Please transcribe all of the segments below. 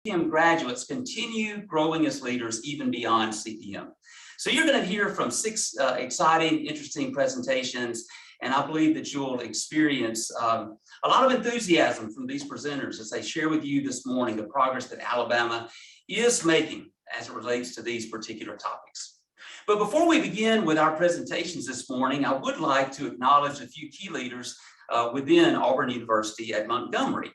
CPM graduates continue growing as leaders even beyond CPM. So you're going to hear from 6 exciting, interesting presentations, and I believe that you'll experience a lot of enthusiasm from these presenters as they share with you this morning the progress that Alabama is making as it relates to these particular topics. But before we begin with our presentations this morning, I would like to acknowledge a few key leaders within Auburn University at Montgomery.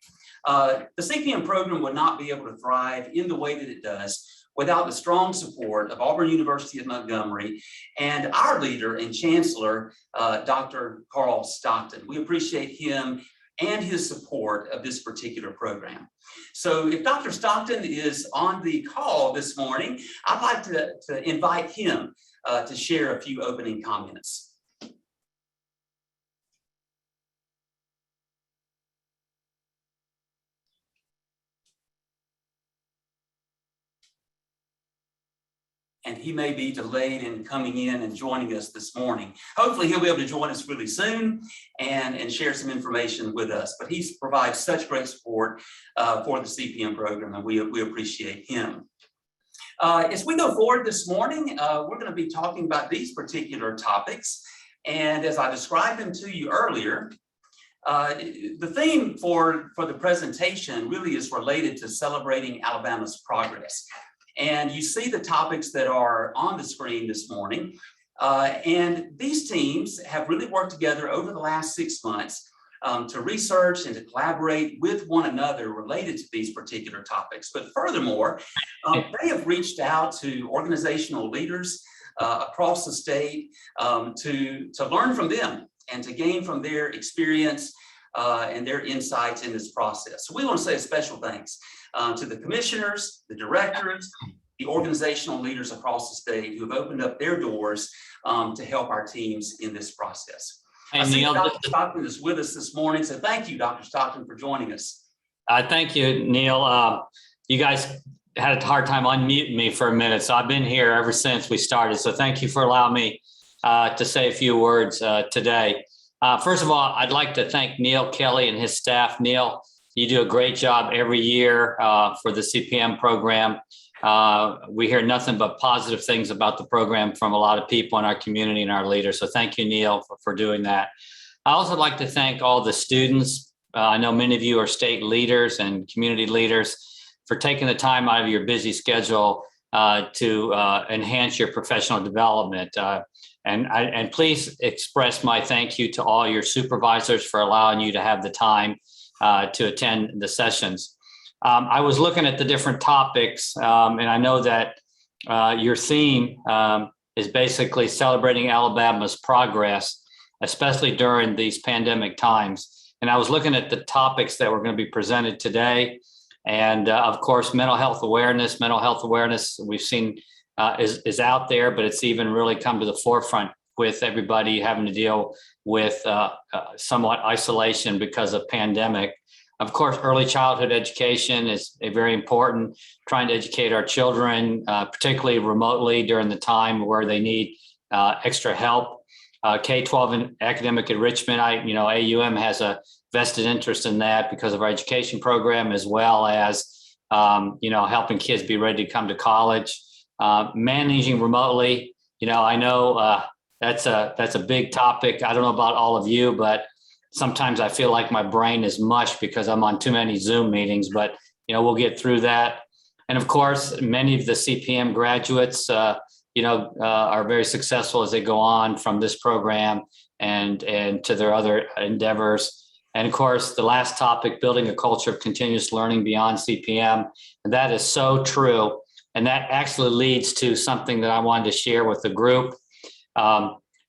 The CPM program would not be able to thrive in the way that it does without the strong support of Auburn University at Montgomery and our leader and chancellor, Dr. Carl Stockton. We appreciate him and his support of this particular program. So if Dr. Stockton is on the call this morning, I'd like to invite him to share a few opening comments. And he may be delayed in coming in and joining us this morning. Hopefully he'll be able to join us really soon and share some information with us. But he provides such great support for the CPM program, and we appreciate him. As we go forward this morning, we're going to be talking about these particular topics. And as I described them to you earlier, the theme for the presentation really is related to celebrating Alabama's progress. And you see the topics that are on the screen this morning. And these teams have really worked together over the last 6 months to research and to collaborate with one another related to these particular topics. But furthermore, they have reached out to organizational leaders across the state to learn from them and to gain from their experience and their insights in this process. So we want to say a special thanks to the commissioners, the directors, the organizational leaders across the state who have opened up their doors to help our teams in this process. Hey, I see Neil, Dr. Stockton is with us this morning, so thank you, Dr. Stockton, for joining us. Thank you, Neil. You guys had a hard time unmuting me for a minute, so I've been here ever since we started. So thank you for allowing me to say a few words today. First of all, I'd like to thank Neil Kelly and his staff. Neil, you do a great job every year for the CPM program. We hear nothing but positive things about the program from a lot of people in our community and our leaders. So thank you, Neil, for doing that. I also like to thank all the students. I know many of you are state leaders and community leaders for taking the time out of your busy schedule to enhance your professional development. And please express my thank you to all your supervisors for allowing you to have the time to attend the sessions. I was looking at the different topics, and I know that your theme is basically celebrating Alabama's progress, especially during these pandemic times. And I was looking at the topics that were going to be presented today. And of course, mental health awareness we've seen is out there, but it's even really come to the forefront with everybody having to deal with somewhat isolation because of pandemic. Of course, early childhood education is very important, trying to educate our children, particularly remotely during the time where they need extra help. K-12 and academic enrichment, AUM has a vested interest in that because of our education program, as well as, helping kids be ready to come to college. Managing remotely, I know that's a big topic. I don't know about all of you, but sometimes I feel like my brain is mush because I'm on too many Zoom meetings, but we'll get through that. And of course, many of the CPM graduates, are very successful as they go on from this program and to their other endeavors. And of course, the last topic, building a culture of continuous learning beyond CPM. And that is so true. And that actually leads to something that I wanted to share with the group.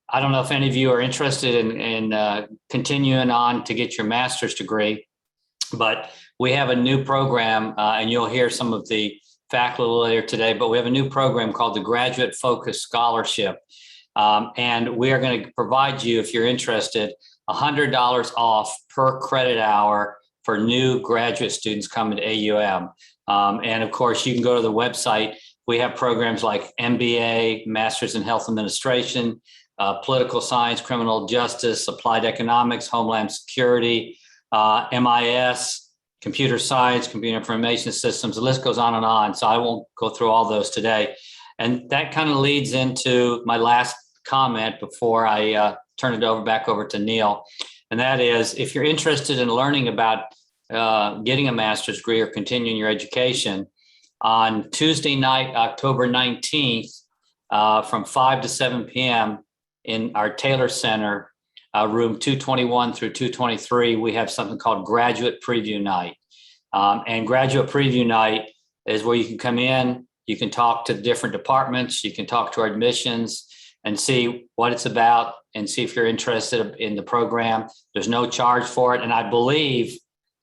I don't know if any of you are interested in continuing on to get your master's degree, but we have a new program, and you'll hear some of the faculty later today, but we have a new program called the Graduate Focus Scholarship. And we are going to provide you, if you're interested, $100 off per credit hour for new graduate students coming to AUM. And of course, you can go to the website. We have programs like MBA, Masters in Health Administration, political science, criminal justice, applied economics, homeland security, MIS, computer science, computer information systems, the list goes on and on. So I won't go through all those today. And that kind of leads into my last comment before I turn it back over to Neil. And that is, if you're interested in learning about getting a master's degree or continuing your education, on Tuesday night, October 19th, from 5 to 7 p.m. in our Taylor Center, room 221 through 223, we have something called Graduate Preview Night. And Graduate Preview Night is where you can come in, you can talk to different departments, you can talk to our admissions and see what it's about and see if you're interested in the program. There's no charge for it. And I believe,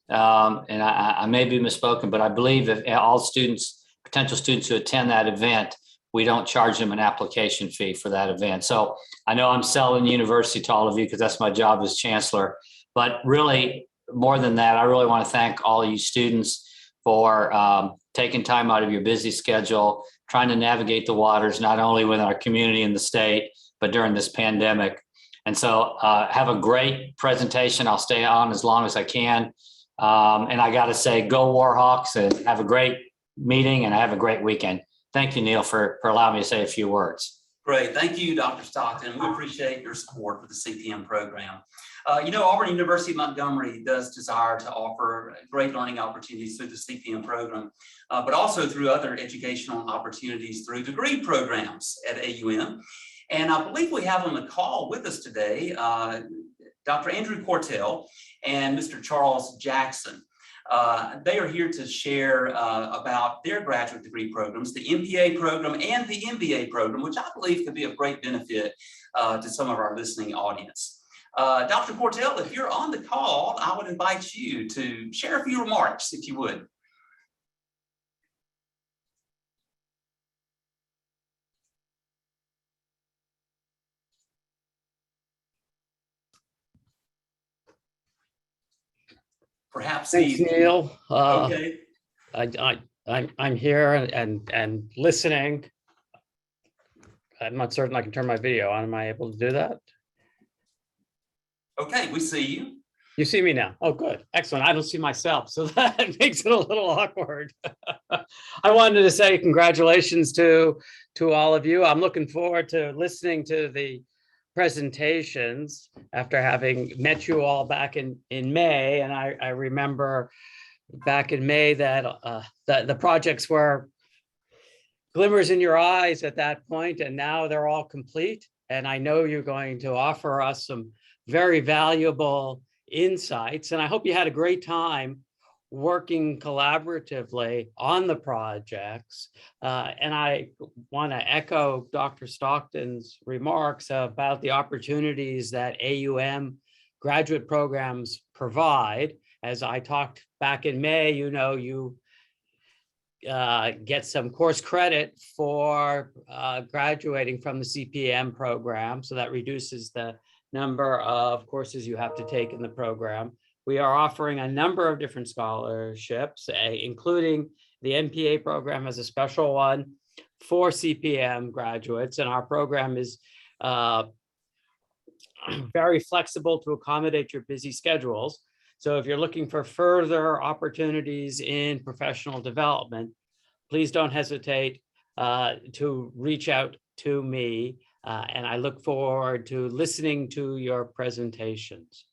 and I may be misspoken, but I believe if all students, potential students who attend that event, we don't charge them an application fee for that event. So I know I'm selling the university to all of you because that's my job as chancellor, but really more than that, I really want to thank all of you students for taking time out of your busy schedule, trying to navigate the waters, not only within our community and the state, but during this pandemic. And so have a great presentation. I'll stay on as long as I can. And I got to say, go Warhawks, and have a great meeting and have a great weekend. Thank you, Neil, for allowing me to say a few words. Great. Thank you, Dr. Stockton. We appreciate your support for the CPM program. Auburn University of Montgomery does desire to offer great learning opportunities through the CPM program, but also through other educational opportunities through degree programs at AUM. And I believe we have on the call with us today, Dr. Andrew Cortell and Mr. Charles Jackson. They are here to share about their graduate degree programs, the MPA program and the MBA program, which I believe could be of great benefit to some of our listening audience. Dr. Cortell, if you're on the call, I would invite you to share a few remarks, if you would. Perhaps. Thanks, Neil. Okay. I'm here and listening. I'm not certain I can turn my video on. Am I able to do that? Okay, we see you. You see me now. Oh, good. Excellent. I don't see myself, so that makes it a little awkward. I wanted to say congratulations to all of you. I'm looking forward to listening to the presentations after having met you all back in May. And I remember back in May that the projects were glimmers in your eyes at that point, and now they're all complete. And I know you're going to offer us some very valuable insights. And I hope you had a great time working collaboratively on the projects. And I want to echo Dr. Stockton's remarks about the opportunities that AUM graduate programs provide. As I talked back in May, you get some course credit for graduating from the CPM program. So that reduces the number of courses you have to take in the program. We are offering a number of different scholarships, including the MPA program as a special one for CPM graduates. And our program is very flexible to accommodate your busy schedules. So if you're looking for further opportunities in professional development, please don't hesitate to reach out to me. And I look forward to listening to your presentations.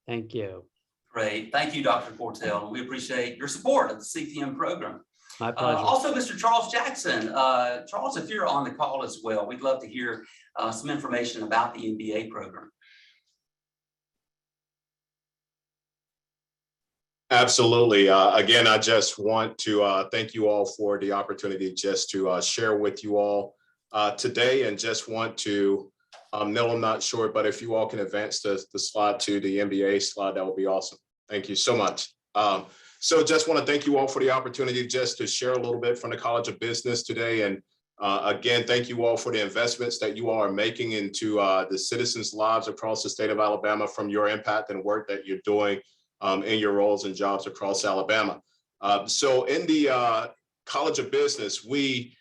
Thank you. Great. Thank you, Dr. Cortell. We appreciate your support of the CPM program. My pleasure. Also, Mr. Charles Jackson. Charles, if you're on the call as well, we'd love to hear some information about the MBA program. Absolutely. Again, I just want to thank you all for the opportunity just to share with you all today, and just want to, Neil, I'm not sure, but if you all can advance the slide to the MBA slide, that would be awesome. Thank you so much. So just want to thank you all for the opportunity just to share a little bit from the College of Business today. And again, thank you all for the investments that you all are making into the citizens' lives across the state of Alabama, from your impact and work that you're doing in your roles and jobs across Alabama. So in the College of Business, we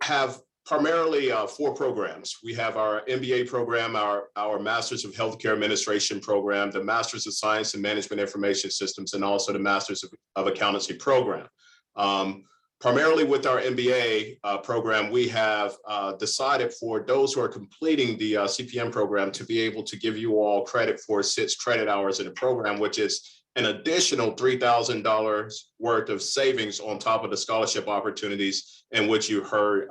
have primarily 4 programs. We have our MBA program, our Masters of Healthcare Administration program, the Masters of Science and Management Information Systems, and also the Masters of Accountancy program. Primarily with our MBA program, we have decided for those who are completing the CPM program to be able to give you all credit for 6 credit hours in the program, which is an additional $3,000 worth of savings on top of the scholarship opportunities in which you heard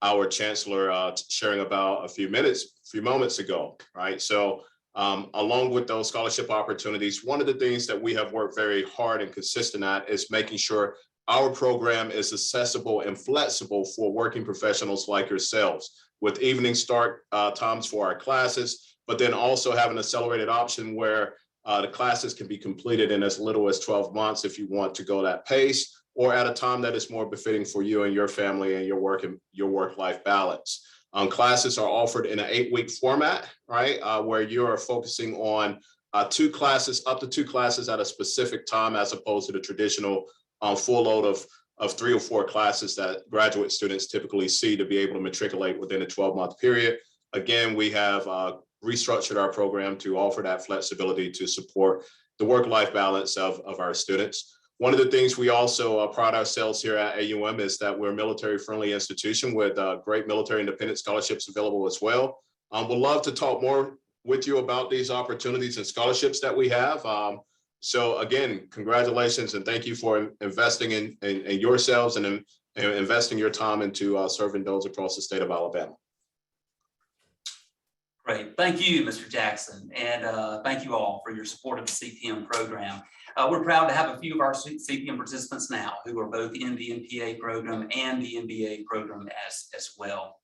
our chancellor sharing about a few moments ago, right? So along with those scholarship opportunities, one of the things that we have worked very hard and consistent at is making sure our program is accessible and flexible for working professionals like yourselves, with evening start times for our classes, but then also have an accelerated option where the classes can be completed in as little as 12 months if you want to go that pace, or at a time that is more befitting for you and your family and your work-life balance. Classes are offered in an 8-week format, right, where you are focusing on up to 2 classes at a specific time, as opposed to the traditional full load of 3 or 4 classes that graduate students typically see to be able to matriculate within a 12-month period. Again, we have restructured our program to offer that flexibility to support the work-life balance of our students. One of the things we also pride ourselves here at AUM is that we're a military-friendly institution with great military independent scholarships available as well. We'd love to talk more with you about these opportunities and scholarships that we have. So again, congratulations and thank you for investing in yourselves and investing your time into serving those across the state of Alabama. Great. Thank you, Mr. Jackson. And thank you all for your support of the CPM program. We're proud to have a few of our CPM participants now who are both in the MPA program and the MBA program as well.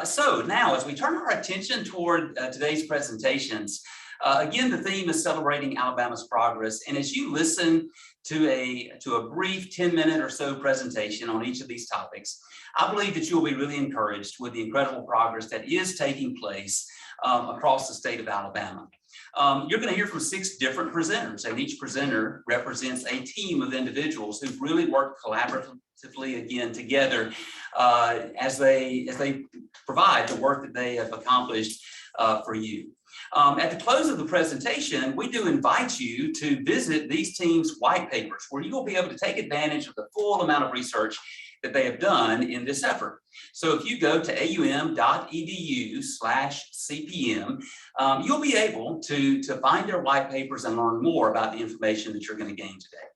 So now, as we turn our attention toward today's presentations, again, the theme is celebrating Alabama's progress. And as you listen to a brief 10-minute or so presentation on each of these topics, I believe that you'll be really encouraged with the incredible progress that is taking place across the state of Alabama. You're going to hear from 6 different presenters, and each presenter represents a team of individuals who've really worked collaboratively again together as they provide the work that they have accomplished for you. At the close of the presentation, we do invite you to visit these teams' white papers, where you will be able to take advantage of the full amount of research that they have done in this effort. So if you go to aum.edu/CPM, you'll be able to find their white papers and learn more about the information that you're going to gain today.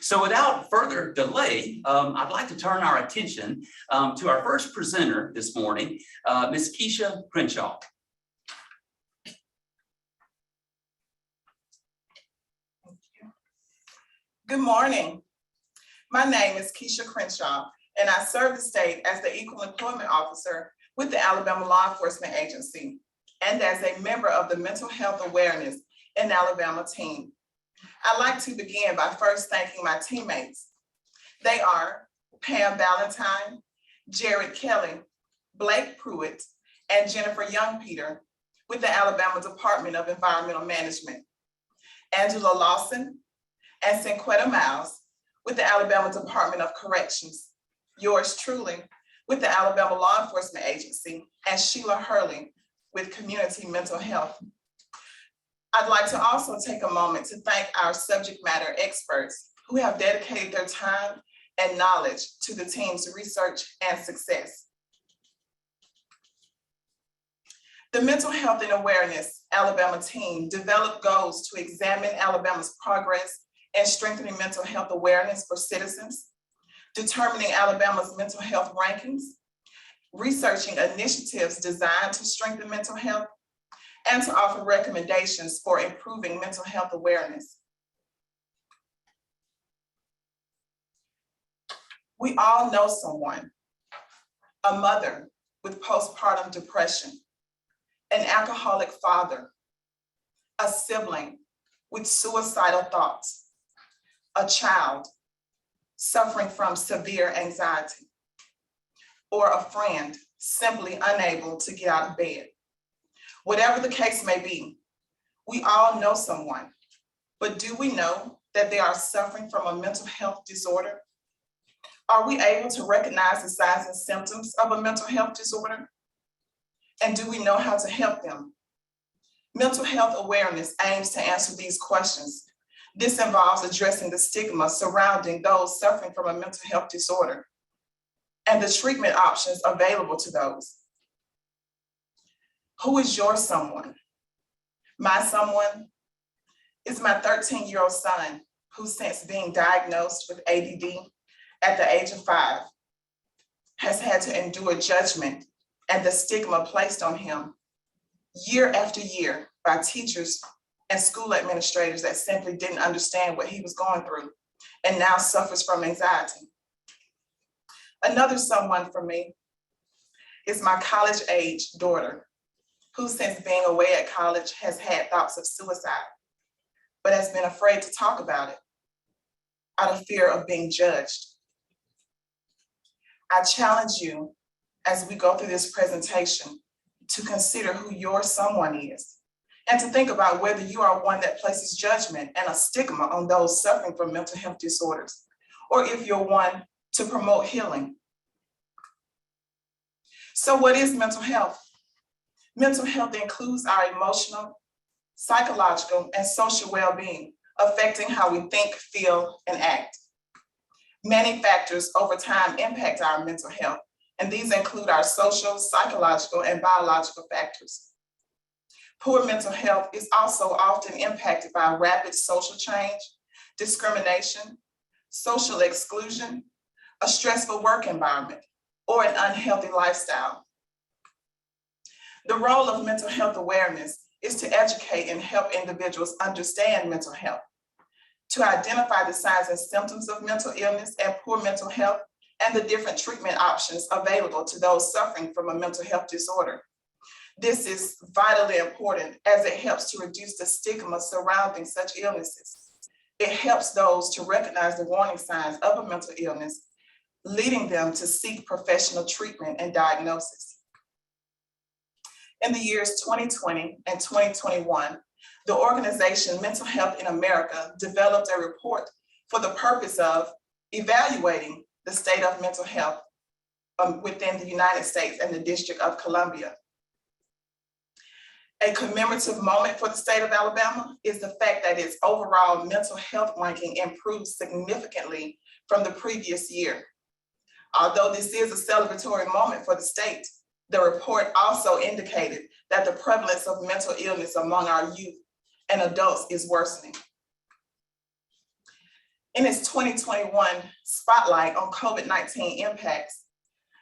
So without further delay, I'd like to turn our attention to our first presenter this morning, Ms. Keisha Crenshaw. Good morning. My name is Keisha Crenshaw, and I serve the state as the Equal Employment Officer with the Alabama Law Enforcement Agency and as a member of the Mental Health Awareness in Alabama team. I'd like to begin by first thanking my teammates. They are Pam Valentine, Jared Kelly, Blake Pruitt, and Jennifer Young-Peter with the Alabama Department of Environmental Management, Angela Lawson, and Cinquetta Miles with the Alabama Department of Corrections, yours truly with the Alabama Law Enforcement Agency, and Sheila Hurley with Community Mental Health. I'd like to also take a moment to thank our subject matter experts who have dedicated their time and knowledge to the team's research and success. The Mental Health and Awareness Alabama team developed goals to examine Alabama's progress in strengthening mental health awareness for citizens, determining Alabama's mental health rankings, researching initiatives designed to strengthen mental health, and to offer recommendations for improving mental health awareness. We all know someone, a mother with postpartum depression, an alcoholic father, a sibling with suicidal thoughts, a child suffering from severe anxiety, or a friend simply unable to get out of bed. Whatever the case may be, we all know someone, but do we know that they are suffering from a mental health disorder? Are we able to recognize the signs and symptoms of a mental health disorder? And do we know how to help them? Mental health awareness aims to answer these questions. This involves addressing the stigma surrounding those suffering from a mental health disorder and the treatment options available to those. Who is your someone? My someone is my 13-year-old son, who since being diagnosed with ADD at the age of 5, has had to endure judgment and the stigma placed on him year after year by teachers and school administrators that simply didn't understand what he was going through and now suffers from anxiety. Another someone for me is my college-age daughter, who since being away at college has had thoughts of suicide, but has been afraid to talk about it out of fear of being judged. I challenge you as we go through this presentation to consider who your someone is and to think about whether you are one that places judgment and a stigma on those suffering from mental health disorders, or if you're one to promote healing. So what is mental health? Mental health includes our emotional, psychological, and social well-being, affecting how we think, feel, and act. Many factors over time impact our mental health, and these include our social, psychological, and biological factors. Poor mental health is also often impacted by rapid social change, discrimination, social exclusion, a stressful work environment, or an unhealthy lifestyle. The role of mental health awareness is to educate and help individuals understand mental health, to identify the signs and symptoms of mental illness and poor mental health, and the different treatment options available to those suffering from a mental health disorder. This is vitally important as it helps to reduce the stigma surrounding such illnesses. It helps those to recognize the warning signs of a mental illness, leading them to seek professional treatment and diagnosis. In the years 2020 and 2021, the organization Mental Health in America developed a report for the purpose of evaluating the state of mental health within the United States and the District of Columbia. A commemorative moment for the state of Alabama is the fact that its overall mental health ranking improved significantly from the previous year. Although this is a celebratory moment for the state, the report also indicated that the prevalence of mental illness among our youth and adults is worsening. In its 2021 spotlight on COVID-19 impacts,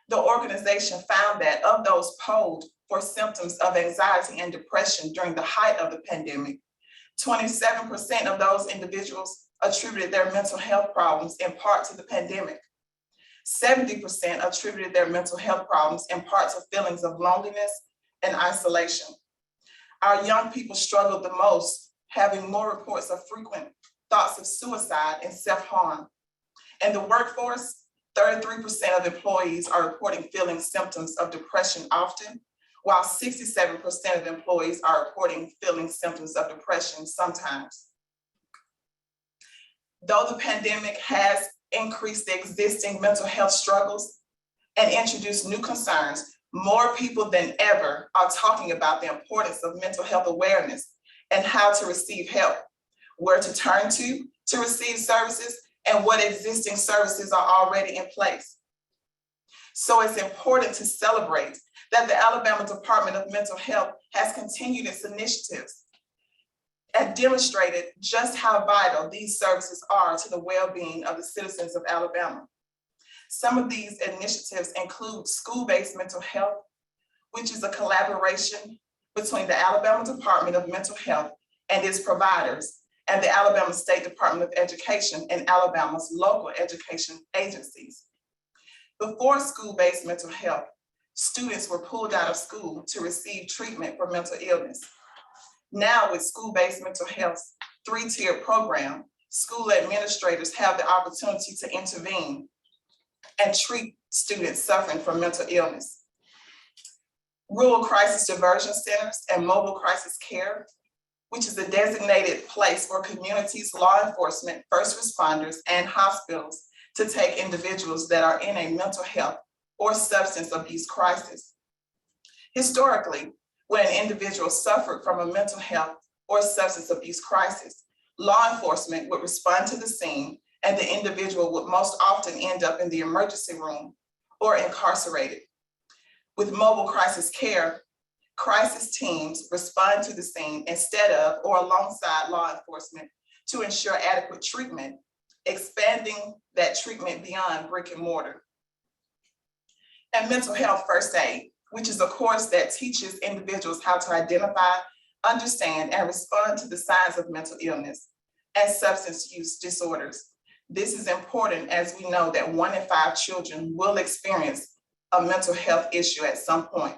the organization found that of those polled for symptoms of anxiety and depression during the height of the pandemic, 27% of those individuals attributed their mental health problems in part to the pandemic. 70% attributed their mental health problems in part to feelings of loneliness and isolation. Our young people struggled the most, having more reports of frequent thoughts of suicide and self-harm. In the workforce, 33% of employees are reporting feeling symptoms of depression often, while 67% of employees are reporting feeling symptoms of depression sometimes. Though the pandemic has increased the existing mental health struggles and introduced new concerns, more people than ever are talking about the importance of mental health awareness and how to receive help, where to turn to receive services, and what existing services are already in place. So it's important to celebrate that the Alabama Department of Mental Health has continued its initiatives and demonstrated just how vital these services are to the well-being of the citizens of Alabama. Some of these initiatives include school-based mental health, which is a collaboration between the Alabama Department of Mental Health and its providers, and the Alabama State Department of Education and Alabama's local education agencies. Before school-based mental health, students were pulled out of school to receive treatment for mental illness. Now with school-based mental health's 3-tiered program, school administrators have the opportunity to intervene and treat students suffering from mental illness. Rural crisis diversion centers and mobile crisis care, which is a designated place for communities, law enforcement, first responders, and hospitals to take individuals that are in a mental health or substance abuse crisis. Historically, when an individual suffered from a mental health or substance abuse crisis, law enforcement would respond to the scene and the individual would most often end up in the emergency room or incarcerated. With mobile crisis care, crisis teams respond to the scene instead of or alongside law enforcement to ensure adequate treatment, expanding that treatment beyond brick and mortar. And mental health first aid, which is a course that teaches individuals how to identify, understand, and respond to the signs of mental illness and substance use disorders. This is important as we know that 1 in 5 children will experience a mental health issue at some point.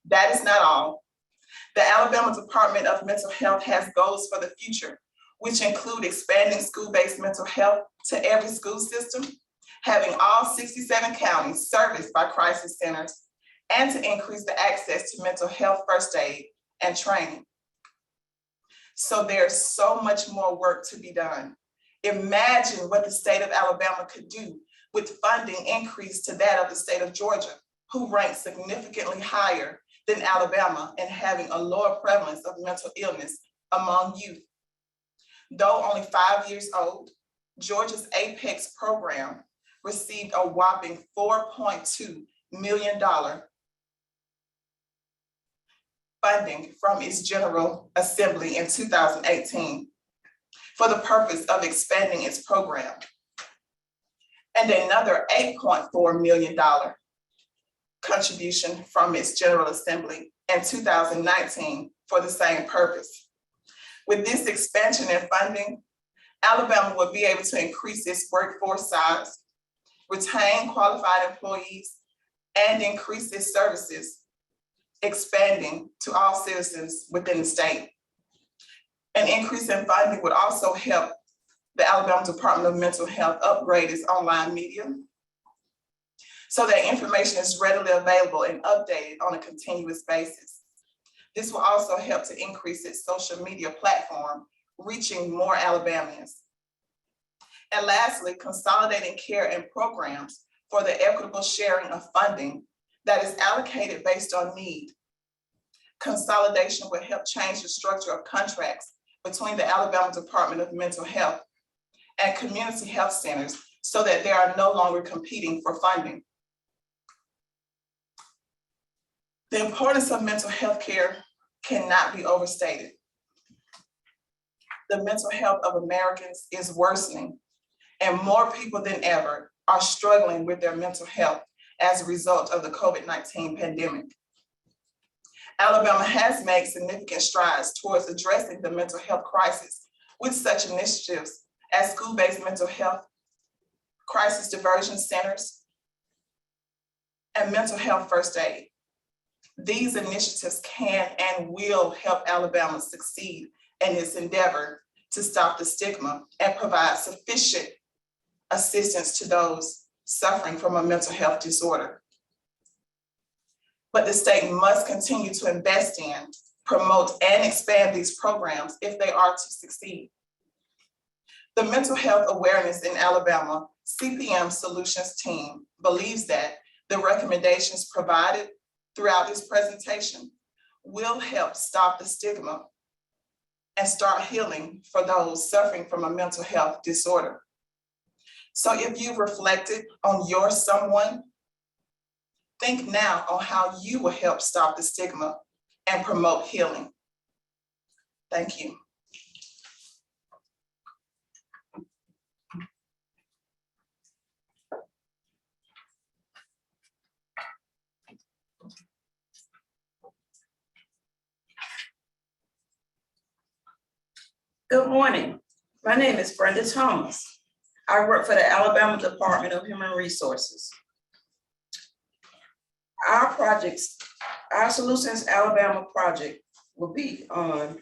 That is not all. The Alabama Department of Mental Health has goals for the future, which include expanding school-based mental health to every school system, having all 67 counties serviced by crisis centers, and to increase the access to mental health first aid and training. So there's so much more work to be done. Imagine what the state of Alabama could do with funding increased to that of the state of Georgia, who ranks significantly higher than Alabama in having a lower prevalence of mental illness among youth. Though only 5 years old, Georgia's APEX program received a whopping $4.2 million funding from its General Assembly in 2018 for the purpose of expanding its program, and another $8.4 million contribution from its General Assembly in 2019 for the same purpose. With this expansion in funding, Alabama will be able to increase its workforce size, retain qualified employees, and increase its services, expanding to all citizens within the state. An increase in funding would also help the Alabama Department of Mental Health upgrade its online media so that information is readily available and updated on a continuous basis. This will also help to increase its social media platform, reaching more Alabamians. And lastly, consolidating care and programs for the equitable sharing of funding that is allocated based on need. Consolidation will help change the structure of contracts between the Alabama Department of Mental Health and community health centers so that they are no longer competing for funding. The importance of mental health care cannot be overstated. The mental health of Americans is worsening, and more people than ever are struggling with their mental health as a result of the COVID-19 pandemic. Alabama has made significant strides towards addressing the mental health crisis with such initiatives as school-based mental health, crisis diversion centers, and mental health first aid. These initiatives can and will help Alabama succeed in its endeavor to stop the stigma and provide sufficient assistance to those suffering from a mental health disorder. But the state must continue to invest in, promote, and expand these programs if they are to succeed. The Mental Health Awareness in Alabama CPM Solutions team believes that the recommendations provided throughout this presentation will help stop the stigma and start healing for those suffering from a mental health disorder. So if you've reflected on your someone, think now on how you will help stop the stigma and promote healing. Thank you. Good morning. My name is Brenda Thomas. I work for the Alabama Department of Human Resources. Our projects, our Solutions Alabama project will be on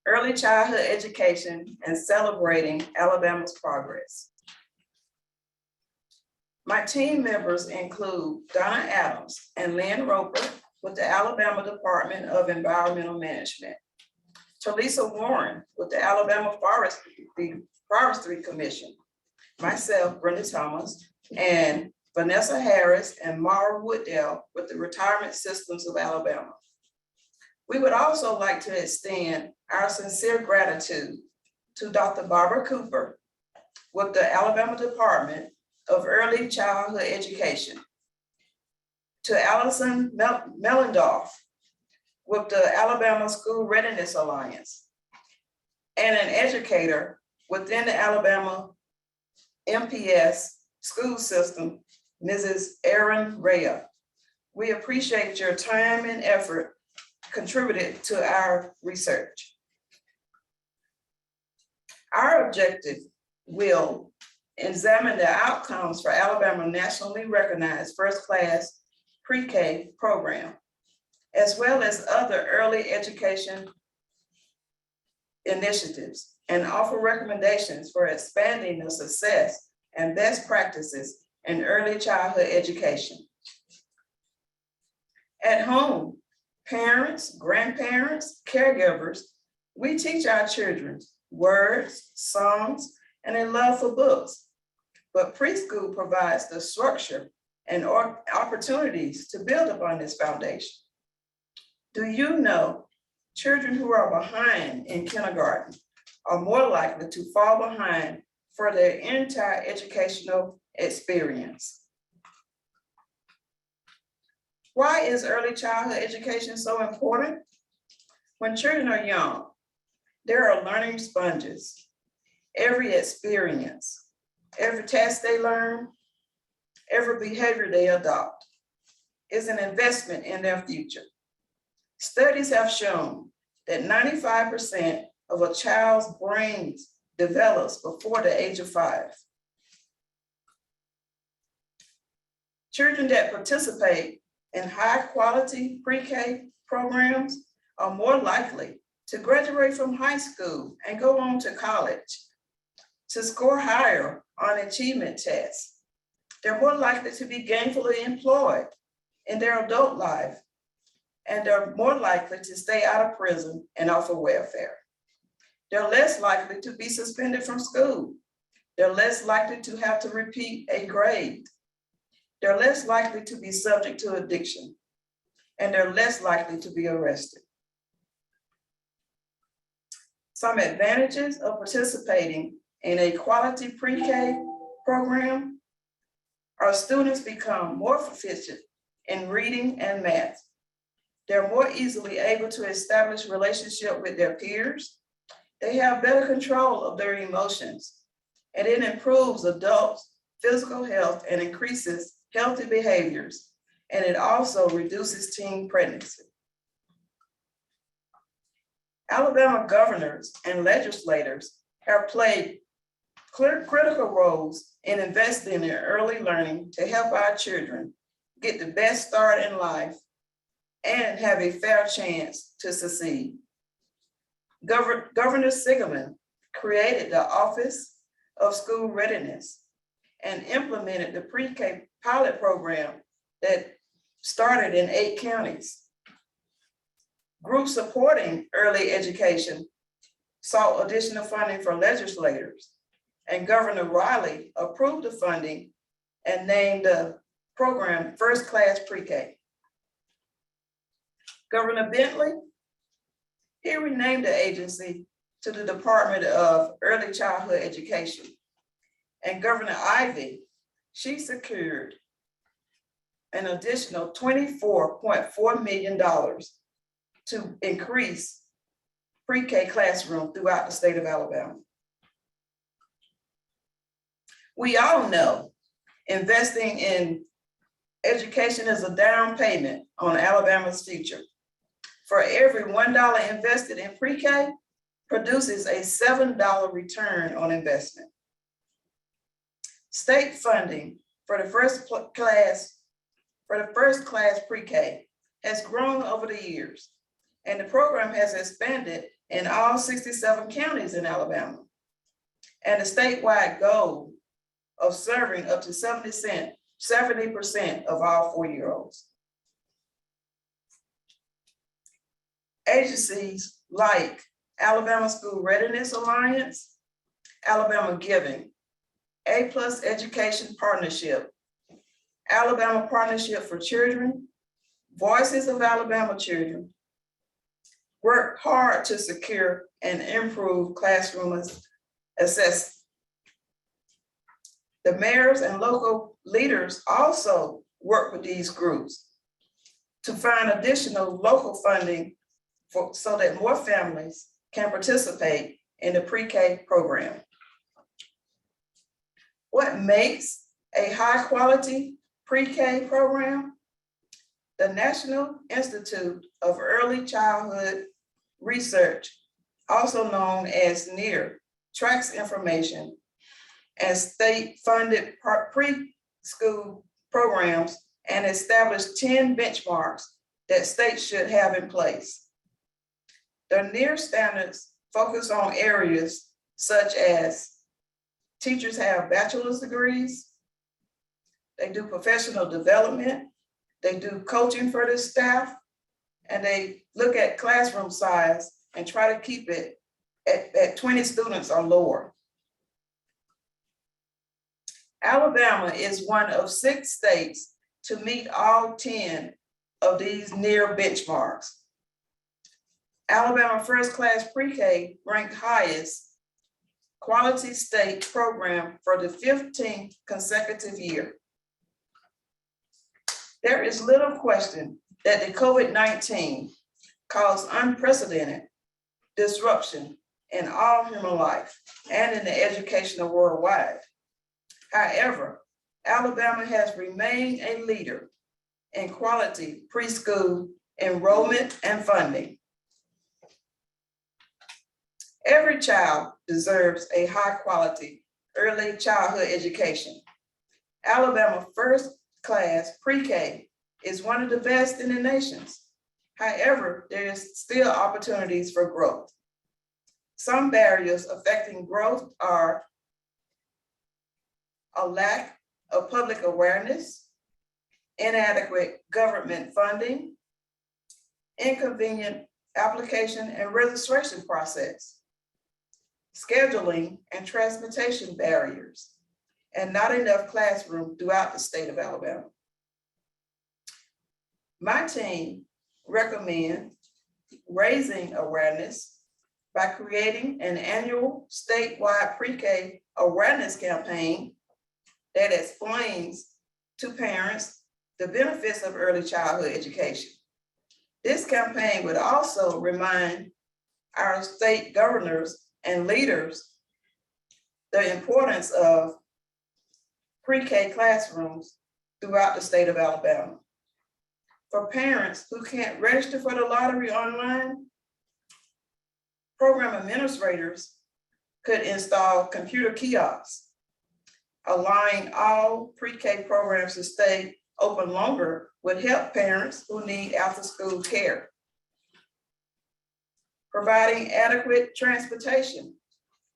early childhood education and celebrating Alabama's progress. My team members include Donna Adams and Lynn Roper with the Alabama Department of Environmental Management, Talisa Warren with the Alabama Forestry Commission, myself, Brenda Thomas, and Vanessa Harris and Mara Wooddale with the Retirement Systems of Alabama. We would also like to extend our sincere gratitude to Dr. Barbara Cooper with the Alabama Department of Early Childhood Education, to Allison Mellendorf with the Alabama School Readiness Alliance, and an educator within the Alabama MPS school system, Mrs. Erin Rea. We appreciate your time and effort contributed to our research. Our objective will examine the outcomes for Alabama nationally recognized first-class pre-K program, as well as other early education initiatives, and offer recommendations for expanding the success and best practices in early childhood education. At home, parents, grandparents, caregivers, we teach our children words, songs, and a love for books. But preschool provides the structure and opportunities to build upon this foundation. Do you know children who are behind in kindergarten are more likely to fall behind for their entire educational experience? Why is early childhood education so important? When children are young, they are learning sponges. Every experience, every test they learn, every behavior they adopt is an investment in their future. Studies have shown that 95% of a child's brain develops before the age of 5. Children that participate in high-quality pre-K programs are more likely to graduate from high school and go on to college, to score higher on achievement tests. They're more likely to be gainfully employed in their adult life, and they're more likely to stay out of prison and off of welfare. They're less likely to be suspended from school. They're less likely to have to repeat a grade. They're less likely to be subject to addiction, and they're less likely to be arrested. Some advantages of participating in a quality pre-K program are students become more proficient in reading and math. They're more easily able to establish relationship with their peers. They have better control of their emotions, and it improves adults' physical health and increases healthy behaviors, and it also reduces teen pregnancy. Alabama governors and legislators have played critical roles in investing in early learning to help our children get the best start in life and have a fair chance to succeed. Governor Sigmund created the Office of School Readiness and implemented the pre-K pilot program that started in 8 counties. Groups supporting early education sought additional funding from legislators, and Governor Riley approved the funding and named the program First Class Pre-K. Governor Bentley, he renamed the agency to the Department of Early Childhood Education. And Governor Ivey, she secured an additional $24.4 million to increase pre-K classroom throughout the state of Alabama. We all know investing in education is a down payment on Alabama's future. For every $1 invested in pre-K produces a $7 return on investment. State funding for the first class pre-K has grown over the years, and the program has expanded in all 67 counties in Alabama, and a statewide goal of serving up to 70% of all 4-year-olds. Agencies like Alabama School Readiness Alliance Alabama Giving, A+ Education Partnership, Alabama Partnership for Children, Voices of Alabama Children, work hard to secure and improve classroom access. The mayors and local leaders also work with these groups to find additional local funding so that more families can participate in the pre-K program. What makes a high-quality pre-K program? The National Institute of Early Childhood Research, also known as NEAR, tracks information and state-funded preschool programs and established 10 benchmarks that states should have in place. The NEAR standards focus on areas such as teachers have bachelor's degrees, they do professional development, they do coaching for the staff, and they look at classroom size and try to keep it at 20 students or lower. Alabama is one of 6 states to meet all 10 of these NEAR benchmarks. Alabama First Class Pre-K ranked highest quality state program for the 15th consecutive year. There is little question that the COVID-19 caused unprecedented disruption in all human life and in the educational worldwide. However, Alabama has remained a leader in quality preschool enrollment and funding. Every child deserves a high-quality early childhood education. Alabama First Class Pre-K is one of the best in the nation. However, there is still opportunities for growth. Some barriers affecting growth are a lack of public awareness, inadequate government funding, inconvenient application and registration process, scheduling and transportation barriers, and not enough classroom throughout the state of Alabama. My team recommends raising awareness by creating an annual statewide pre-K awareness campaign that explains to parents the benefits of early childhood education. This campaign would also remind our state governors and leaders the importance of pre-K classrooms throughout the state of Alabama. For parents who can't register for the lottery online, program administrators could install computer kiosks, allowing all pre-K programs to stay open longer would help parents who need after-school care. Providing adequate transportation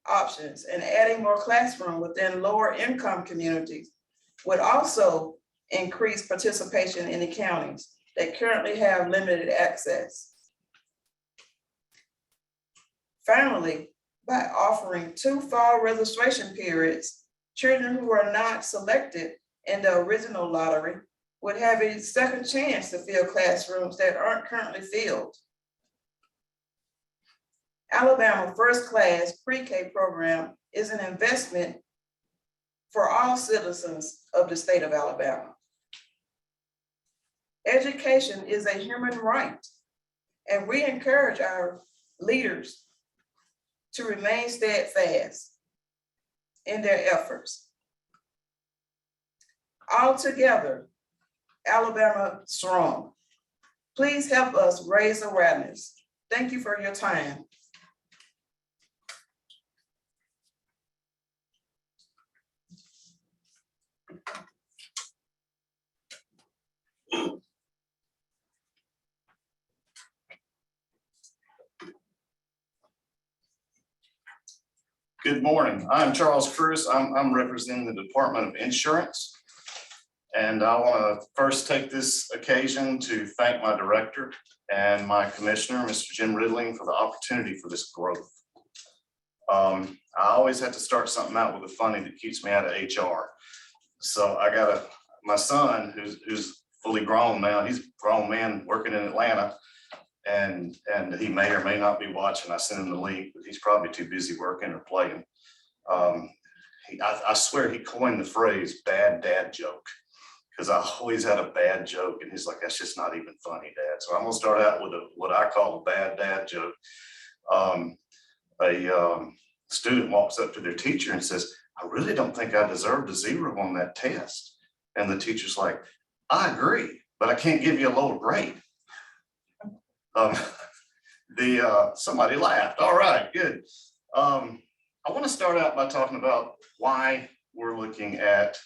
options and adding more classroom within lower income communities would also increase participation in the counties that currently have limited access. Finally, by offering 2 fall registration periods, children who are not selected in the original lottery would have a second chance to fill classrooms that aren't currently filled. Alabama First Class Pre-K program is an investment for all citizens of the state of Alabama. Education is a human right, and we encourage our leaders to remain steadfast in their efforts. All together, Alabama strong. Please help us raise awareness. Thank you for your time. Good morning. I'm Charles Cruz. I'm representing the Department of Insurance. And I want to first take this occasion to thank my director and my commissioner, Mr. Jim Ridling, for the opportunity for this growth. I always have to start something out with a funny that keeps me out of HR. So I got my son who's fully grown now. He's a grown man working in Atlanta, and he may or may not be watching. I sent him the link, but he's probably too busy working or playing. I swear he coined the phrase "bad dad joke," because I always had a bad joke, and he's like, "That's just not even funny, Dad." So I'm gonna start out with what I call a bad dad joke. A student walks up to their teacher and says, "I really don't think I deserved a 0 on that test." And the teacher's like, "I agree, but I can't give you a lower grade." Somebody laughed. All right, good. I want to start out by talking about why we're looking at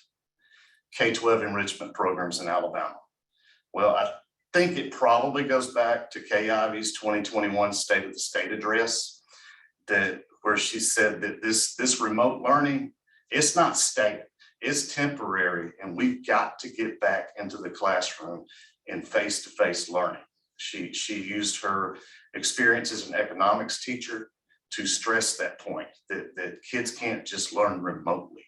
K-12 enrichment programs in Alabama. Well, I think it probably goes back to Kay Ivey's 2021 State of the State address, where she said that this remote learning, it's not static, it's temporary, and we've got to get back into the classroom in face-to-face learning. She used her experience as an economics teacher to stress that point, that kids can't just learn remotely.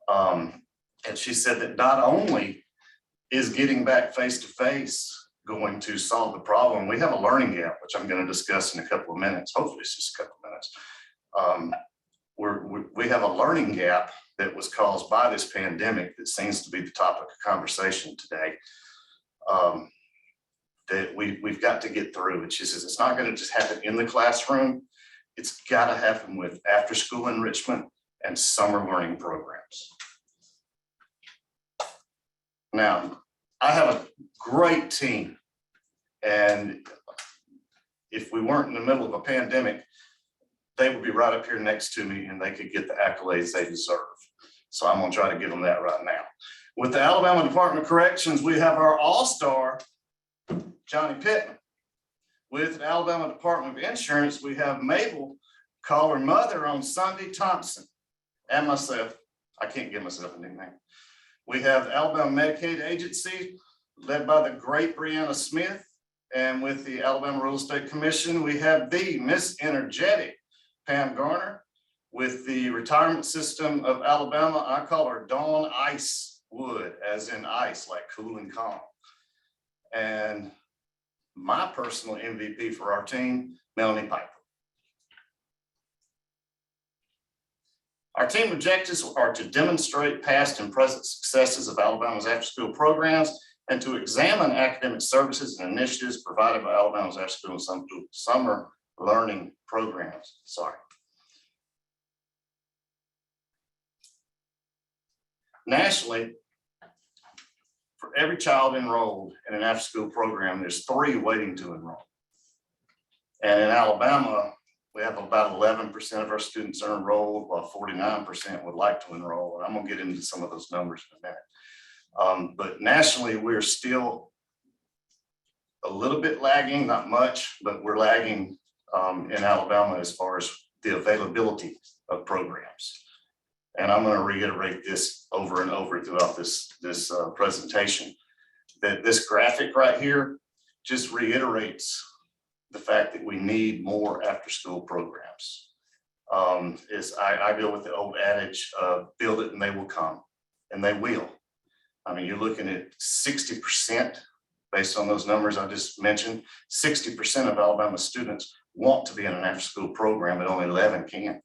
And she said that not only is getting back face-to-face going to solve the problem, we have a learning gap, which I'm going to discuss in a couple of minutes. Hopefully it's just a couple of minutes. We have a learning gap that was caused by this pandemic that seems to be the topic of conversation today, that we've got to get through. And she says it's not going to just happen in the classroom. It's got to happen with after-school enrichment and summer learning programs. Now, I have a great team, and if we weren't in the middle of a pandemic, they would be right up here next to me and they could get the accolades they deserve. So I'm gonna try to give them that right now. With the Alabama Department of Corrections, we have our all-star, Johnny Pittman. With the Alabama Department of Insurance, we have Mabel, call her mother on Sunday, Thompson, and myself. I can't give myself a nickname. We have the Alabama Medicaid Agency, led by the great Brianna Smith. And with the Alabama Real Estate Commission, we have the Miss Energetic, Pam Garner. With the Retirement System of Alabama, I call her Dawn Ice Wood, as in ice, like cool and calm. And my personal MVP for our team, Melanie Piper. Our team objectives are to demonstrate past and present successes of Alabama's after-school programs and to examine academic services and initiatives provided by Alabama's after-school and summer learning programs. Nationally, for every child enrolled in an after-school program, there's 3 waiting to enroll. And in Alabama, we have about 11% of our students are enrolled, while 49% would like to enroll. And I'm gonna get into some of those numbers in a minute. But nationally, we're still a little bit lagging, not much, but we're lagging in Alabama as far as the availability of programs. And I'm going to reiterate this over and over throughout this presentation, that this graphic right here just reiterates the fact that we need more after-school programs. I go with the old adage of build it and they will come, and they will. I mean, you're looking at 60%, based on those numbers I just mentioned, 60% of Alabama students want to be in an after-school program, and only 11 can.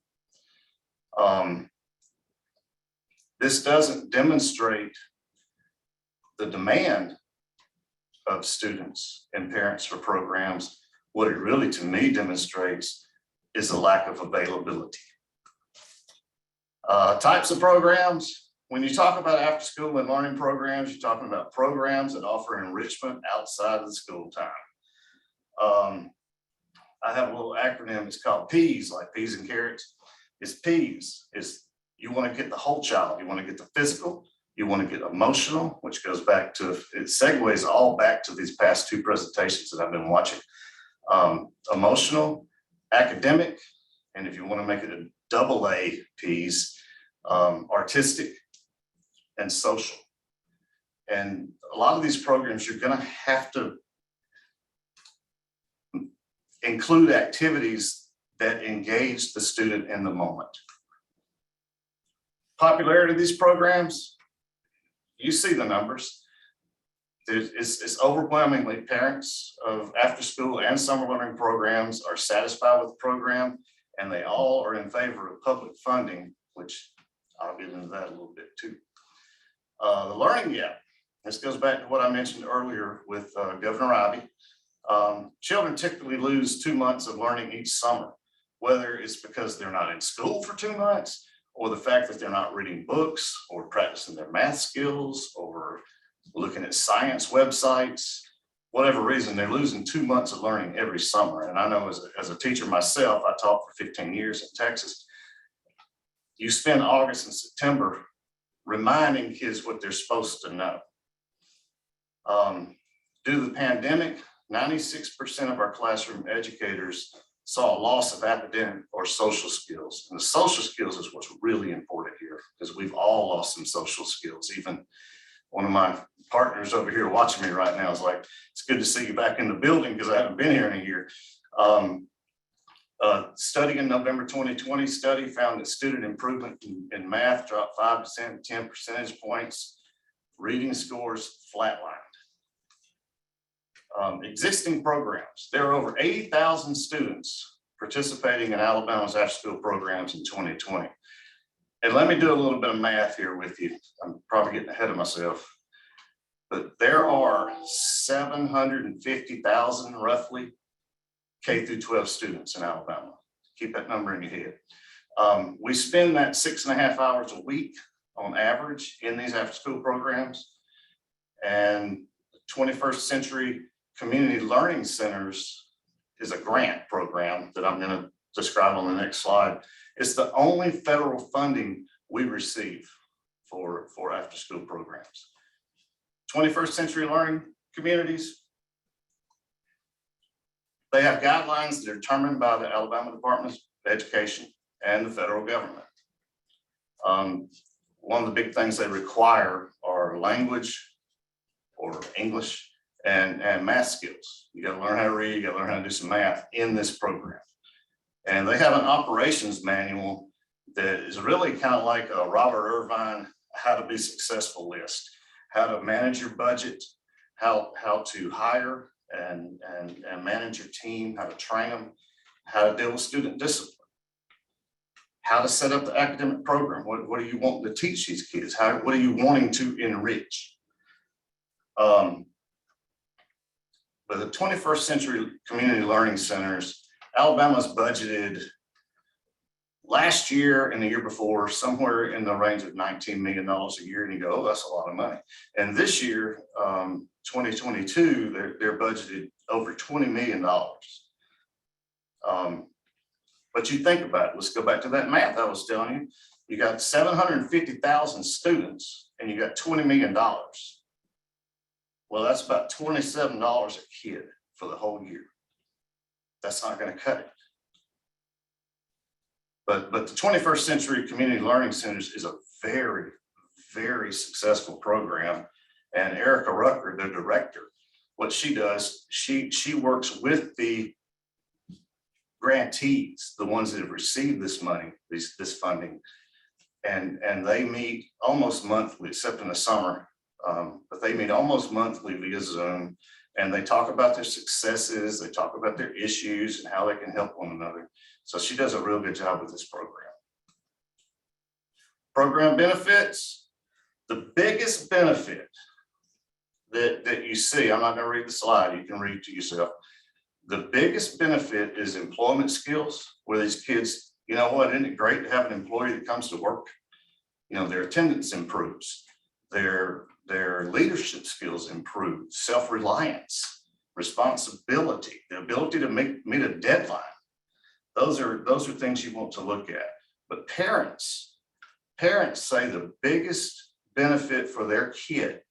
This doesn't demonstrate the demand of students and parents for programs. What it really, to me, demonstrates is a lack of availability. Types of programs. When you talk about after school and learning programs, you're talking about programs that offer enrichment outside of the school time. I have a little acronym, it's called PEAS, like peas and carrots. It's PEAS, you want to get the whole child. You want to get the physical, you want to get emotional, which goes back to, it segues all back to these past 2 presentations that I've been watching. Emotional, academic, and if you want to make it a AA piece, artistic and social. And a lot of these programs, you're going to have to include activities that engage the student in the moment. Popularity of these programs, you see the numbers. It's overwhelmingly parents of after-school and summer learning programs are satisfied with the program, and they all are in favor of public funding, which I'll get into that a little bit too. The learning gap, this goes back to what I mentioned earlier with Governor Ivey. Children typically lose 2 months of learning each summer, whether it's because they're not in school for 2 months, or the fact that they're not reading books or practicing their math skills or looking at science websites, whatever reason, they're losing 2 months of learning every summer. And I know as a teacher myself, I taught for 15 years in Texas. You spend August and September reminding kids what they're supposed to know. Due to the pandemic, 96% of our classroom educators saw a loss of academic or social skills. And the social skills is what's really important here, because we've all lost some social skills. Even one of my partners over here watching me right now is like, it's good to see you back in the building because I haven't been here in a year. Study in November 2020 study found that student improvement in math dropped 5 to 10 percentage points. Reading scores flatlined. Existing programs, there are over 80,000 students participating in Alabama's after-school programs in 2020. And let me do a little bit of math here with you. I'm probably getting ahead of myself, but there are 750,000 roughly K through 12 students in Alabama. Keep that number in your head. We spend that 6.5 hours a week on average in these after-school programs. And 21st Century Community Learning Centers is a grant program that I'm going to describe on the next slide. It's the only federal funding we receive for after-school programs. 21st Century Learning Communities, they have guidelines that are determined by the Alabama Department of Education and the federal government. One of the big things they require are language or English and math skills. You got to learn how to read, you got to learn how to do some math in this program. And they have an operations manual that is really kind of like a Robert Irvine how to be successful list, how to manage your budget, how to hire and manage your team, how to train them, how to deal with student discipline, how to set up the academic program. What are you wanting to teach these kids? What are you wanting to enrich? But the 21st Century Community Learning Centers, Alabama's budgeted last year and the year before, somewhere in the range of $19 million a year. And you go, oh, that's a lot of money. And this year, 2022, they're budgeted over $20 million. But you think about it, let's go back to that math I was telling you. You got 750,000 students and you got $20 million. Well, that's about $27 a kid for the whole year. That's not going to cut it. But the 21st Century Community Learning Centers is a very, very successful program. And Erica Rucker, the director, what she does, she works with the grantees, the ones that have received this money, this funding, and they meet almost monthly, except in the summer. But they meet almost monthly via Zoom, and they talk about their successes, they talk about their issues and how they can help one another. So she does a real good job with this program. Program benefits, the biggest benefit that you see, I'm not going to read the slide, you can read it to yourself. The biggest benefit is employment skills, where these kids, you know what, isn't it great to have an employee that comes to work? You know, their attendance improves, their leadership skills improve, self-reliance, responsibility, the ability to meet a deadline. Those are things you want to look at. But parents say the biggest benefit for their kid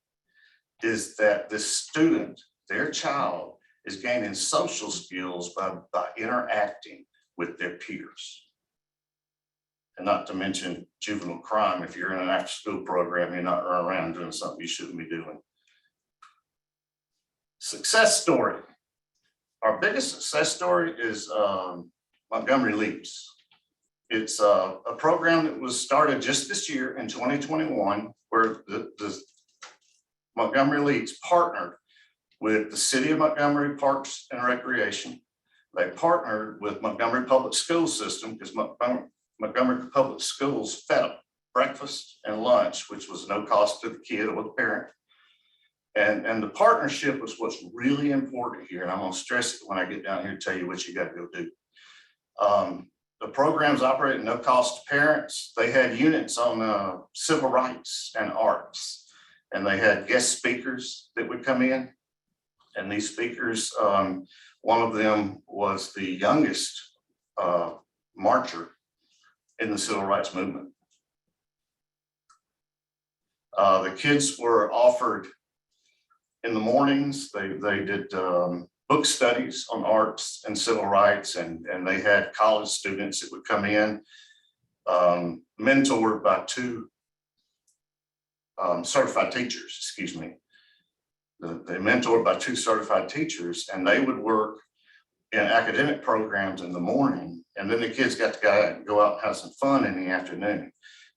is that the student, their child, is gaining social skills by interacting with their peers. And not to mention juvenile crime. If you're in an after-school program, you're not running around doing something you shouldn't be doing. Success story. Our biggest success story is Montgomery Leaps. It's a program that was started just this year in 2021, where the Montgomery Leaps partnered with the City of Montgomery Parks and Recreation. They partnered with Montgomery Public School System because Montgomery Public Schools fed them breakfast and lunch, which was no cost to the kid or the parent. And the partnership was what's really important here. And I'm gonna stress it when I get down here and tell you what you got to go do. The programs operate at no cost to parents. They had units on civil rights and arts, and they had guest speakers that would come in. And these speakers, one of them was the youngest marcher in the civil rights movement. The kids were offered in the mornings, they did book studies on arts and civil rights, and they had college students that would come in, mentored by two certified teachers, excuse me. They mentored by two certified teachers, and they would work in academic programs in the morning, and then the kids got to go out and have some fun in the afternoon.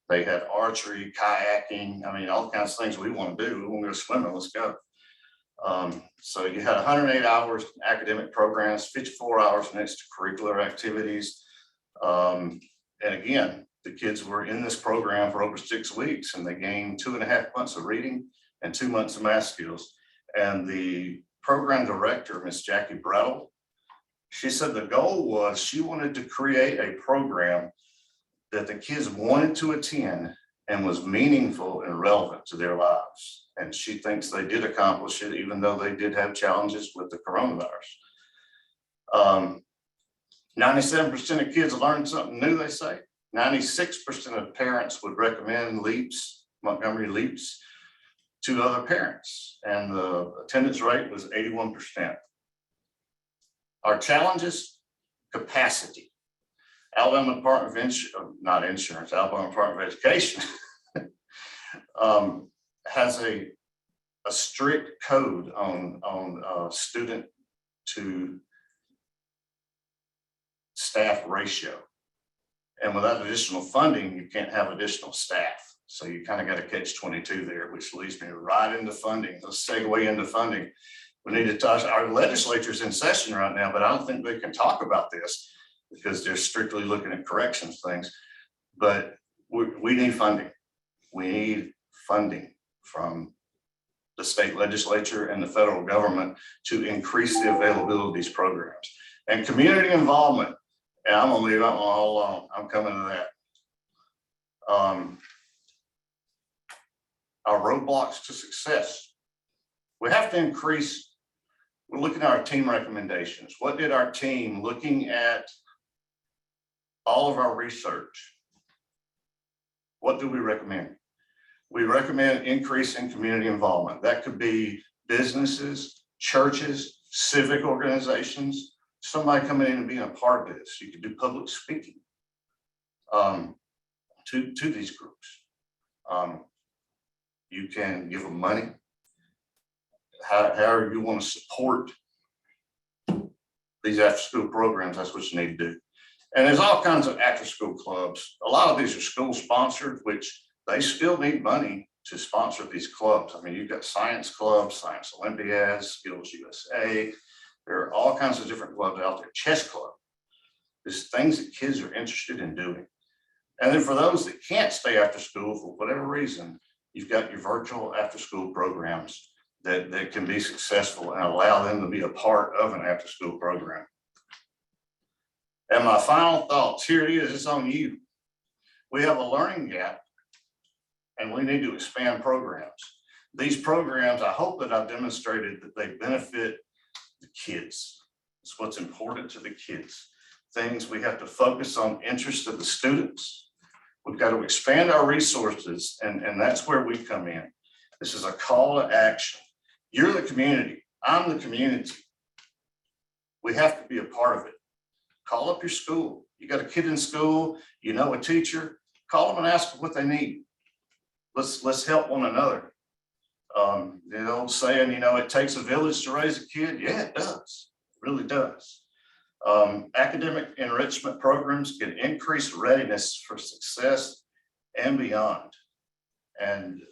They had archery, kayaking, I mean, all kinds of things we want to do. We want to go swimming, let's go. So you had 108 hours in academic programs, 54 hours in extracurricular activities. And again, the kids were in this program for over 6 weeks, and they gained 2.5 months of reading and 2 months of math skills. And the program director, Miss Jackie Brattle, she said the goal was she wanted to create a program that the kids wanted to attend and was meaningful and relevant to their lives. And she thinks they did accomplish it, even though they did have challenges with the coronavirus. 97% of kids learned something new, they say. 96% of parents would recommend Leaps, Montgomery Leaps, to other parents. And the attendance rate was 81%. Our challenges, capacity. Alabama Department of Alabama Department of Education has a strict code on student to staff ratio. And without additional funding, you can't have additional staff. So you kind of got to catch 22 there, which leads me right into funding. Let's segue into funding. We need to touch, our legislature's in session right now, but I don't think they can talk about this because they're strictly looking at corrections things. But we need funding. We need funding from the state legislature and the federal government to increase the availability of these programs. And community involvement, and I'm gonna leave that one all alone. I'm coming to that. Our roadblocks to success. We have to increase, we're looking at our team recommendations. What did our team, looking at all of our research, what do we recommend? We recommend increasing community involvement. That could be businesses, churches, civic organizations, somebody coming in and being a part of this. You could do public speaking to these groups. You can give them money. However you want to support these after-school programs, that's what you need to do. And there's all kinds of after-school clubs. A lot of these are school-sponsored, which they still need money to sponsor these clubs. I mean, you've got science clubs, science Olympiads, Skills USA. There are all kinds of different clubs out there. Chess club. There's things that kids are interested in doing. And then for those that can't stay after school for whatever reason, you've got your virtual after-school programs that can be successful and allow them to be a part of an after-school program. And my final thoughts, here it is, it's on you. We have a learning gap and we need to expand programs. These programs, I hope that I've demonstrated that they benefit the kids. It's what's important to the kids. Things we have to focus on interest of the students. We've got to expand our resources, and that's where we come in. This is a call to action. You're the community. I'm the community. We have to be a part of it. Call up your school. You got a kid in school, you know a teacher, call them and ask them what they need. Let's help one another. The old saying, you know, it takes a village to raise a kid. Yeah, it does. It really does. Academic enrichment programs can increase readiness for success and beyond. And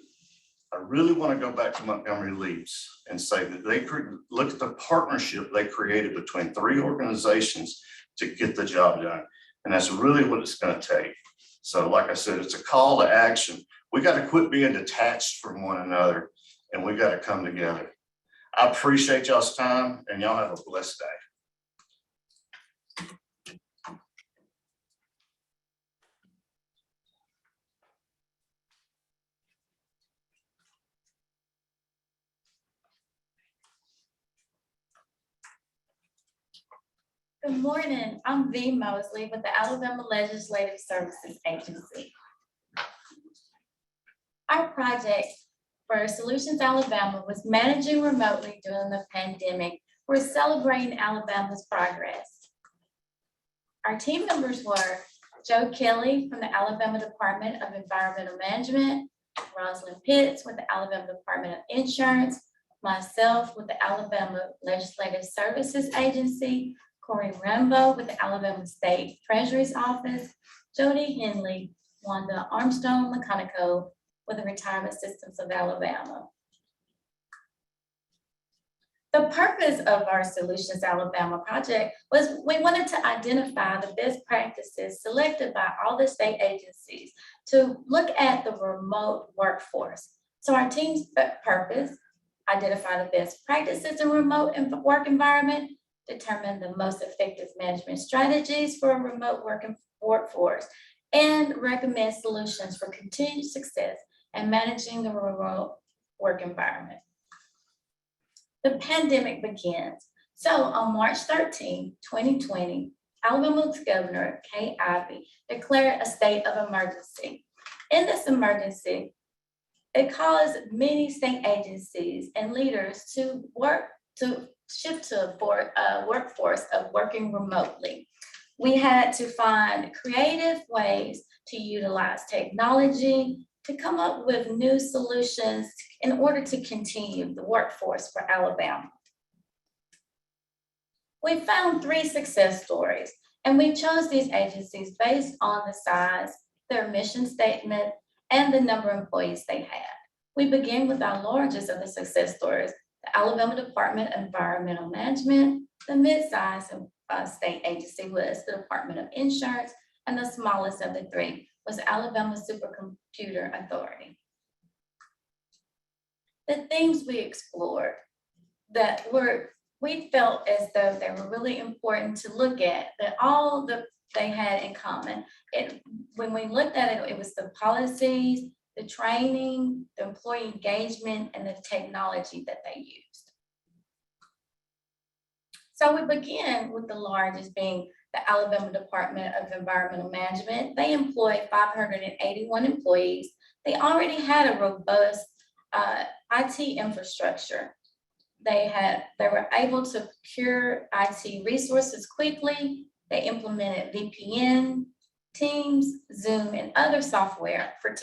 I really want to go back to Montgomery Leaps and say that they look at the partnership they created between 3 organizations to get the job done. And that's really what it's going to take. So like I said, it's a call to action. We got to quit being detached from one another, and we got to come together. I appreciate y'all's time, and y'all have a blessed day. Good morning, I'm V. Mosley with the Alabama Legislative Services Agency. Our project for Solutions Alabama was managing remotely during the pandemic. We're celebrating Alabama's progress. Our team members were Joe Kelly from the Alabama Department of Environmental Management, Rosalind Pitts with the Alabama Department of Insurance, myself with the Alabama Legislative Services Agency, Corey Rambo with the Alabama State Treasury's Office, Jody Henley, Wanda Armstrong Laconico with the Retirement Systems of Alabama. The purpose of our Solutions Alabama project was we wanted to identify the best practices selected by all the state agencies to look at the remote workforce. So our team's purpose, identify the best practices in remote work environment, determine the most effective management strategies for a remote workforce, and recommend solutions for continued success and managing the remote work environment. The pandemic begins. So on March 13, 2020, Alabama's Governor Kay Ivey declared a state of emergency. In this emergency, it caused many state agencies and leaders to shift to a workforce of working remotely. We had to find creative ways to utilize technology to come up with new solutions in order to continue the workforce for Alabama. We found 3 success stories, and we chose these agencies based on the size, their mission statement, and the number of employees they had. We begin with our largest of the success stories, the Alabama Department of Environmental Management. The mid-size state agency was the Department of Insurance, and the smallest of the 3 was Alabama Supercomputer Authority. The themes we explored that we felt as though they were really important to look at, that all that they had in common. When we looked at it, it was the policies, the training, the employee engagement, and the technology that they used. So we begin with the largest being the Alabama Department of Environmental Management. They employ 581 employees. They already had a robust IT infrastructure. They were able to procure IT resources quickly. They implemented VPN, Teams, Zoom, and other software for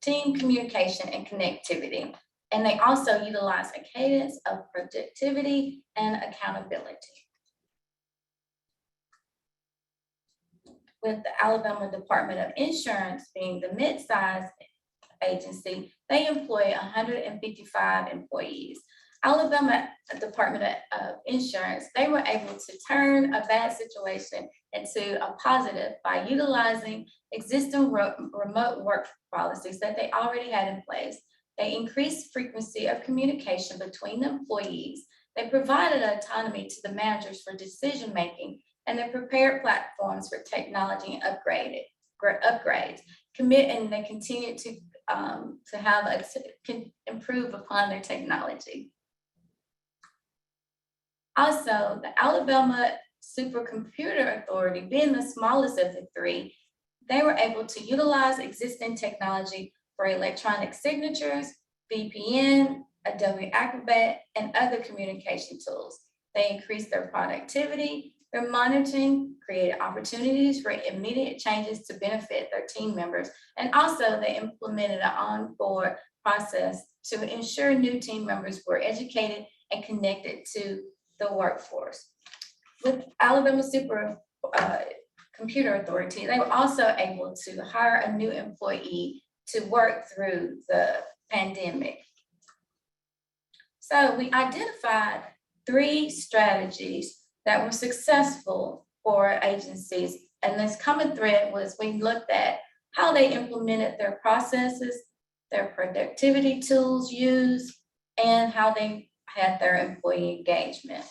team communication and connectivity. And they also utilize a cadence of productivity and accountability. With the Alabama Department of Insurance being the mid-sized agency, they employ 155 employees. Alabama Department of Insurance, they were able to turn a bad situation into a positive by utilizing existing remote work policies that they already had in place. They increased frequency of communication between the employees. They provided autonomy to the managers for decision-making, and they prepared platforms for technology and upgrades. And they continue to improve upon their technology. Also, the Alabama Supercomputer Authority, being the smallest of the 3, they were able to utilize existing technology for electronic signatures, VPN, Adobe Acrobat, and other communication tools. They increased their productivity, their monitoring, created opportunities for immediate changes to benefit their team members, and also they implemented an onboard process to ensure new team members were educated and connected to the workforce. with Alabama Computer Authority, they were also able to hire a new employee to work through the pandemic. So we identified 3 strategies that were successful for agencies. And this common thread was we looked at how they implemented their processes, their productivity tools used, and how they had their employee engagement.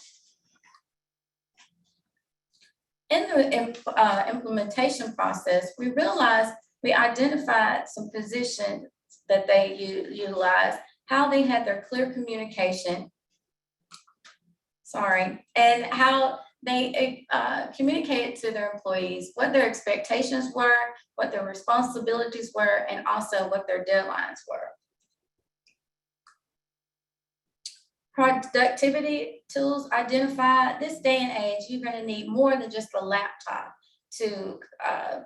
In the implementation process, we realized we identified some positions that they utilized, how they had their clear communication, and how they communicated to their employees what their expectations were, what their responsibilities were, and also what their deadlines were. Productivity tools identified. This day and age, you're going to need more than just a laptop to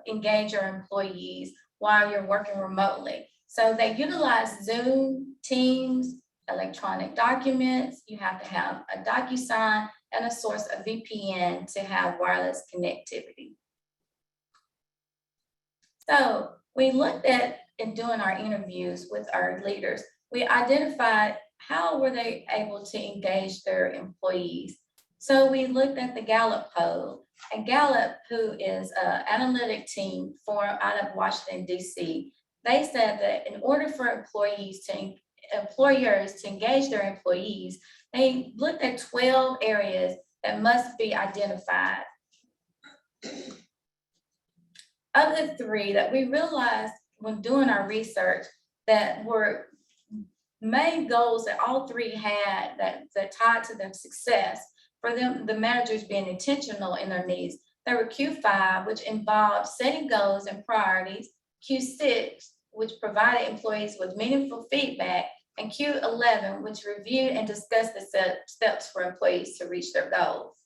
engage your employees while you're working remotely. So they utilize Zoom, Teams, electronic documents. You have to have a DocuSign and a source of VPN to have wireless connectivity. So we looked at, in doing our interviews with our leaders, we identified how were they able to engage their employees. So we looked at the Gallup poll, and Gallup, who is an analytic team formed out of Washington, DC, they said that in order for employers to engage their employees, they looked at 12 areas that must be identified. Of the 3 that we realized when doing our research that were main goals that all 3 had that tied to their success, for them, the managers being intentional in their needs, there were Q5, which involved setting goals and priorities, Q6, which provided employees with meaningful feedback, and Q11, which reviewed and discussed the steps for employees to reach their goals.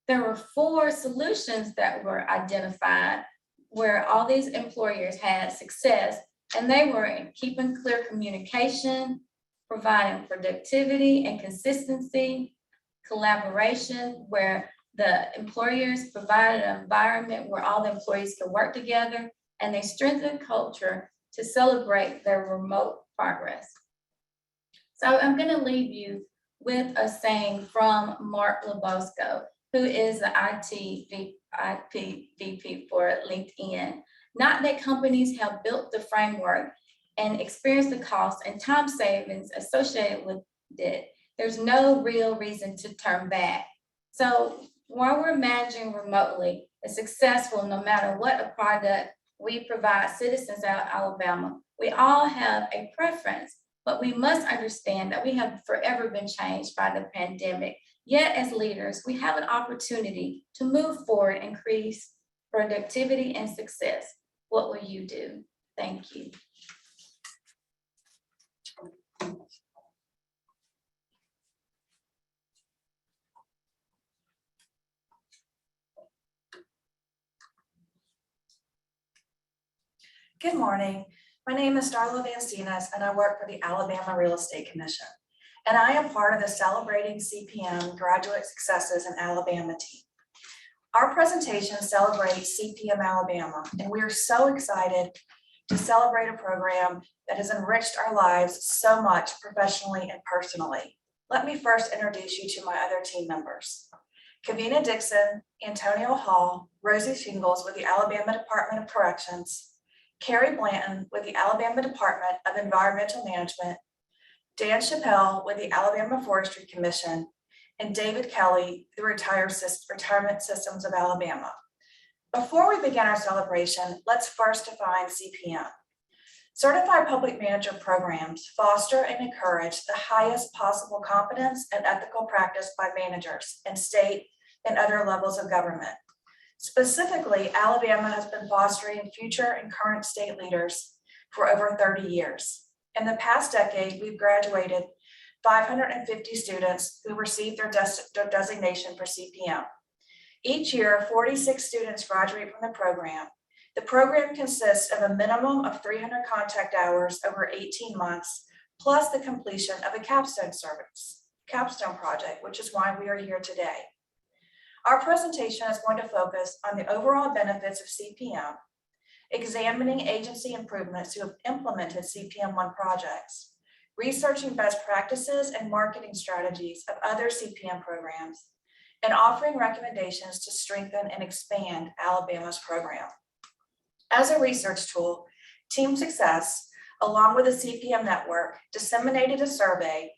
There were 4 solutions that were identified where all these employers had success, and they were in keeping clear communication, providing productivity and consistency, collaboration, where the employers provided an environment where all the employees could work together, and they strengthened culture to celebrate their remote progress. So I'm going to leave you with a saying from Mark Labosco, who is the IT VP for LinkedIn. Not that companies have built the framework and experienced the cost and time savings associated with it, there's no real reason to turn back. So while we're managing remotely, it's successful no matter what a product we provide citizens out of Alabama. We all have a preference, but we must understand that we have forever been changed by the pandemic. Yet as leaders, we have an opportunity to move forward and increase productivity and success. What will you do? Thank you. Good morning. My name is Darla Van Steenis, and I work for the Alabama Real Estate Commission. And I am part of the Celebrating CPM Graduate Successes in Alabama team. Our presentation celebrates CPM Alabama, and we are so excited to celebrate a program that has enriched our lives so much professionally and personally. Let me first introduce you to my other team members. Kavina Dixon, Antonio Hall, Rosie Shingles with the Alabama Department of Corrections, Carrie Blanton with the Alabama Department of Environmental Management, Dan Chappelle with the Alabama Forestry Commission, and David Kelly, the Retirement Systems of Alabama. Before we begin our celebration, let's first define CPM. Certified Public Manager programs foster and encourage the highest possible competence and ethical practice by managers in state and other levels of government. Specifically, Alabama has been fostering future and current state leaders for over 30 years. In the past decade, we've graduated 550 students who received their designation for CPM. Each year, 46 students graduate from the program. The program consists of a minimum of 300 contact hours over 18 months, plus the completion of a capstone project, which is why we are here today. Our presentation is going to focus on the overall benefits of CPM, examining agency improvements who have implemented CPM 1 projects, researching best practices and marketing strategies of other CPM programs, and offering recommendations to strengthen and expand Alabama's program. As a research tool, Team Success, along with the CPM network, disseminated a survey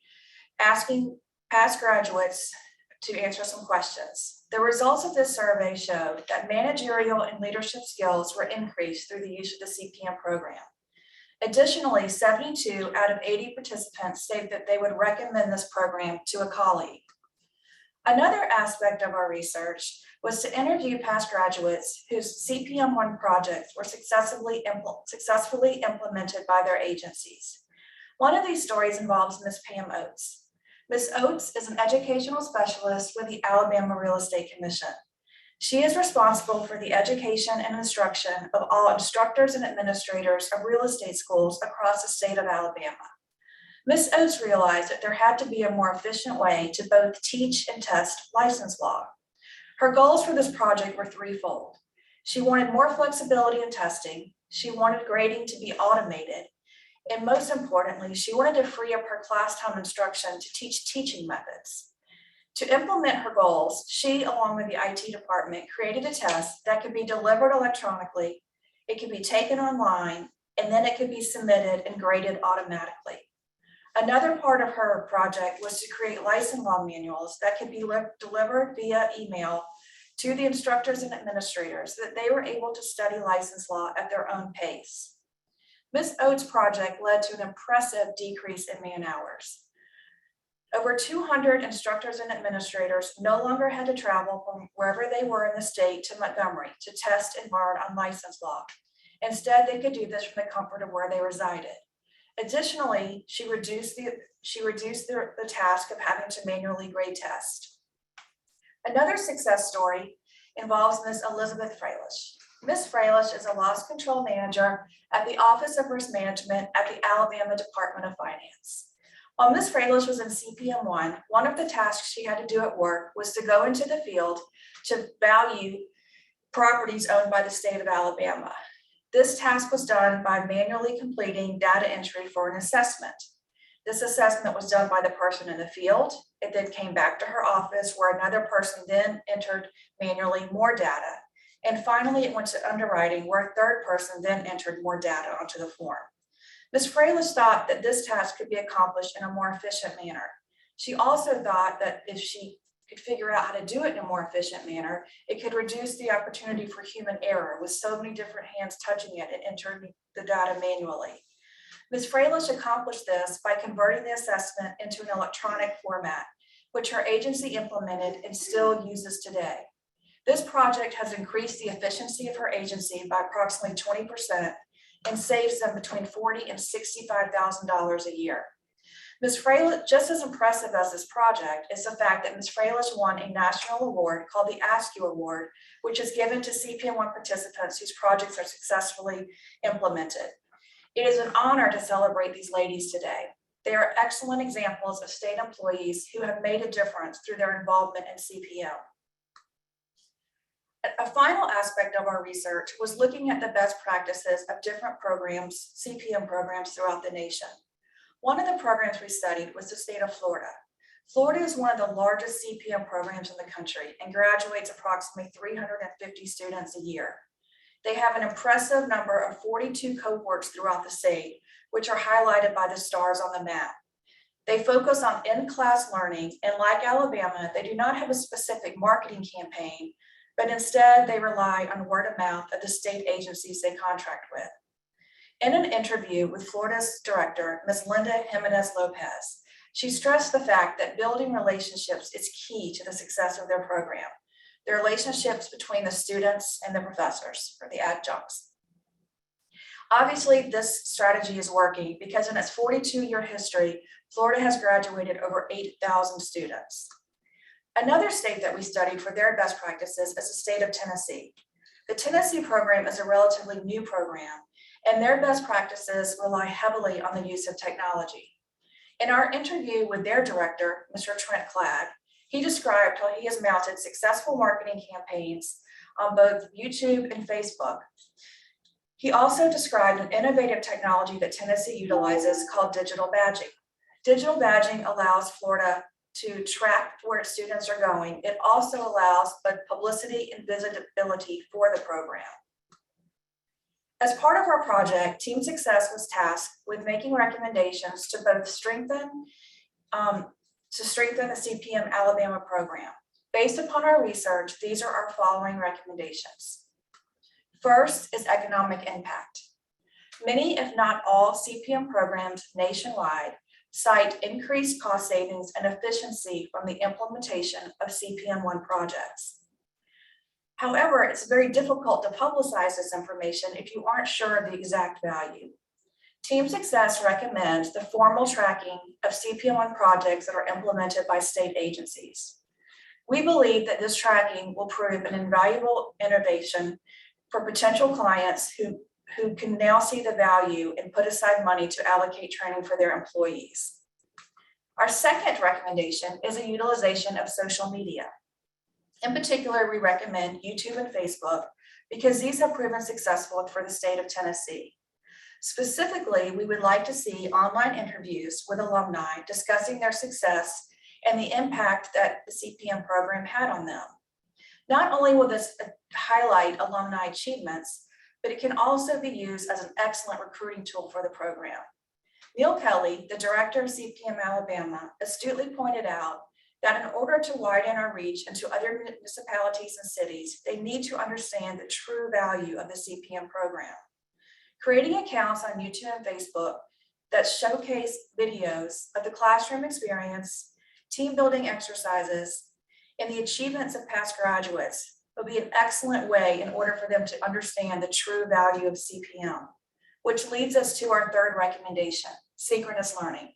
asking past graduates to answer some questions. The results of this survey showed that managerial and leadership skills were increased through the use of the CPM program. Additionally, 72 out of 80 participants stated that they would recommend this program to a colleague. Another aspect of our research was to interview past graduates whose CPM 1 projects were successfully implemented by their agencies. One of these stories involves Ms. Pam Oates. Ms. Oates is an educational specialist with the Alabama Real Estate Commission. She is responsible for the education and instruction of all instructors and administrators of real estate schools across the state of Alabama. Ms. Oates realized that there had to be a more efficient way to both teach and test license law. Her goals for this project were threefold. She wanted more flexibility in testing, she wanted grading to be automated, and most importantly, she wanted to free up her class time instruction to teach teaching methods. To implement her goals, she, along with the IT department, created a test that could be delivered electronically, it could be taken online, and then it could be submitted and graded automatically. Another part of her project was to create license law manuals that could be delivered via email to the instructors and administrators so that they were able to study license law at their own pace. Ms. Oates' project led to an impressive decrease in man hours. Over 200 instructors and administrators no longer had to travel from wherever they were in the state to Montgomery to test and learn on license law. Instead, they could do this from the comfort of where they resided. Additionally, she reduced the task of having to manually grade test. Another success story involves Ms. Elizabeth Fralish. Ms. Fralish is a loss control manager at the Office of Risk Management at the Alabama Department of Finance. While Ms. Fralish was in CPM 1, one of the tasks she had to do at work was to go into the field to value properties owned by the state of Alabama. This task was done by manually completing data entry for an assessment. This assessment was done by the person in the field. It then came back to her office where another person then entered manually more data. And finally, it went to underwriting where a third person then entered more data onto the form. Ms. Fralish thought that this task could be accomplished in a more efficient manner. She also thought that if she could figure out how to do it in a more efficient manner, it could reduce the opportunity for human error with so many different hands touching it and entering the data manually. Ms. Fralish accomplished this by converting the assessment into an electronic format, which her agency implemented and still uses today. This project has increased the efficiency of her agency by approximately 20% and saves them between $40,000 and $65,000 a year. Ms. Fralish, just as impressive as this project is the fact that Ms. Fralish won a national award called the Ask You Award, which is given to CPM 1 participants whose projects are successfully implemented. It is an honor to celebrate these ladies today. They are excellent examples of state employees who have made a difference through their involvement in CPM. A final aspect of our research was looking at the best practices of different programs, CPM programs throughout the nation. One of the programs we studied was the state of Florida. Florida is one of the largest CPM programs in the country and graduates approximately 350 students a year. They have an impressive number of 42 cohorts throughout the state, which are highlighted by the stars on the map. They focus on in-class learning, and like Alabama, they do not have a specific marketing campaign, but instead they rely on word of mouth of the state agencies they contract with. In an interview with Florida's director, Ms. Linda Jimenez Lopez, she stressed the fact that building relationships is key to the success of their program. The relationships between the students and the professors or the adjuncts. Obviously, this strategy is working because in its 42-year history, Florida has graduated over 8,000 students. Another state that we studied for their best practices is the state of Tennessee. The Tennessee program is a relatively new program, and their best practices rely heavily on the use of technology. In our interview with their director, Mr. Trent Clagg, He described how he has mounted successful marketing campaigns on both YouTube and Facebook. He also described an innovative technology that Tennessee utilizes called digital badging. Digital badging allows Florida to track where its students are going. It also allows both publicity and visibility for the program. As part of our project, Team Success was tasked with making recommendations to both strengthen the CPM Alabama program. Based upon our research, these are our following recommendations. First is economic impact. Many, if not all, CPM programs nationwide cite increased cost savings and efficiency from the implementation of CPM1 projects. However, it's very difficult to publicize this information if you aren't sure of the exact value. Team Success recommends the formal tracking of CPM1 projects that are implemented by state agencies. We believe that this tracking will prove an invaluable innovation for potential clients who can now see the value and put aside money to allocate training for their employees. Our second recommendation is a utilization of social media. In particular, we recommend YouTube and Facebook because these have proven successful for the state of Tennessee. Specifically, we would like to see online interviews with alumni discussing their success and the impact that the CPM program had on them. Not only will this highlight alumni achievements, but it can also be used as an excellent recruiting tool for the program. Neil Kelly, the director of CPM Alabama, astutely pointed out that in order to widen our reach into other municipalities and cities, they need to understand the true value of the CPM program. Creating accounts on YouTube and Facebook that showcase videos of the classroom experience, team building exercises, and the achievements of past graduates will be an excellent way in order for them to understand the true value of CPM, which leads us to our third recommendation, synchronous learning.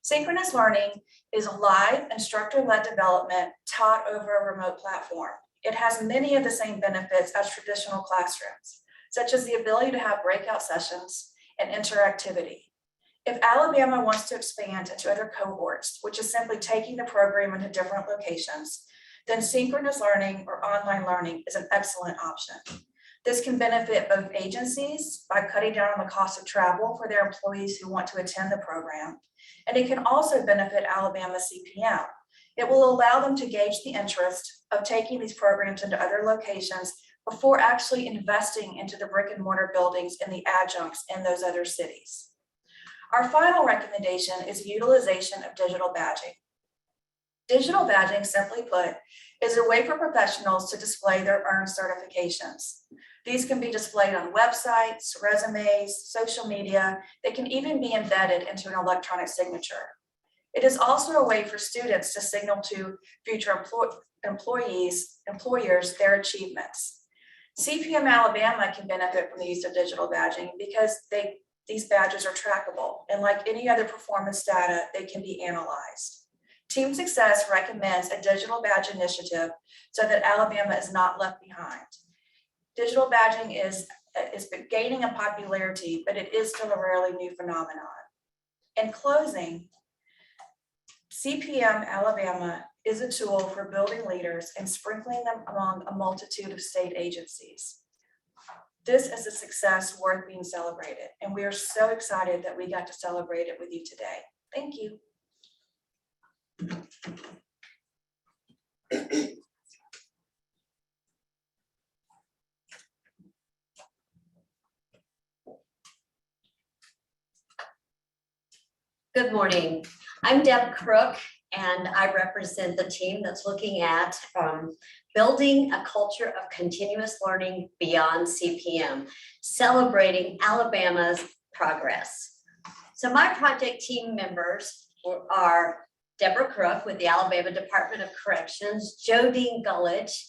Synchronous learning is a live instructor-led development taught over a remote platform. It has many of the same benefits as traditional classrooms, such as the ability to have breakout sessions and interactivity. If Alabama wants to expand into other cohorts, which is simply taking the program into different locations, then synchronous learning or online learning is an excellent option. This can benefit both agencies by cutting down on the cost of travel for their employees who want to attend the program, and it can also benefit Alabama CPM. It will allow them to gauge the interest of taking these programs into other locations before actually investing into the brick and mortar buildings and the adjuncts in those other cities. Our final recommendation is utilization of digital badging. Digital badging, simply put, is a way for professionals to display their earned certifications. These can be displayed on websites, resumes, social media. They can even be embedded into an electronic signature. It is also a way for students to signal to future employers their achievements. CPM Alabama can benefit from the use of digital badging because these badges are trackable, and like any other performance data, they can be analyzed. Team Success recommends a digital badge initiative so that Alabama is not left behind. Digital badging is gaining in popularity, but it is still a rarely new phenomenon. In closing, CPM Alabama is a tool for building leaders and sprinkling them among a multitude of state agencies. This is a success worth being celebrated, and we are so excited that we got to celebrate it with you today. Thank you. Good morning. I'm Deb Crook, and I represent the team that's looking at building a culture of continuous learning beyond CPM, celebrating Alabama's progress. So my project team members are Deborah Crook with the Alabama Department of Corrections, Jodine Gulledge,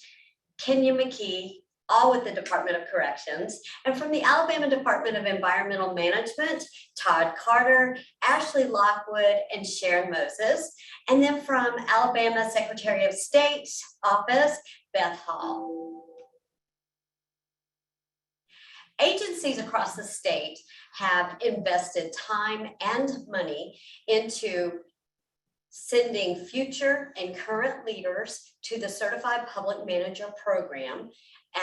Kenya McKee, all with the Department of Corrections, and from the Alabama Department of Environmental Management, Todd Carter, Ashley Lockwood, and Sharon Moses, and then from Alabama Secretary of State's office, Beth Hall. Agencies across the state have invested time and money into sending future and current leaders to the Certified Public Manager program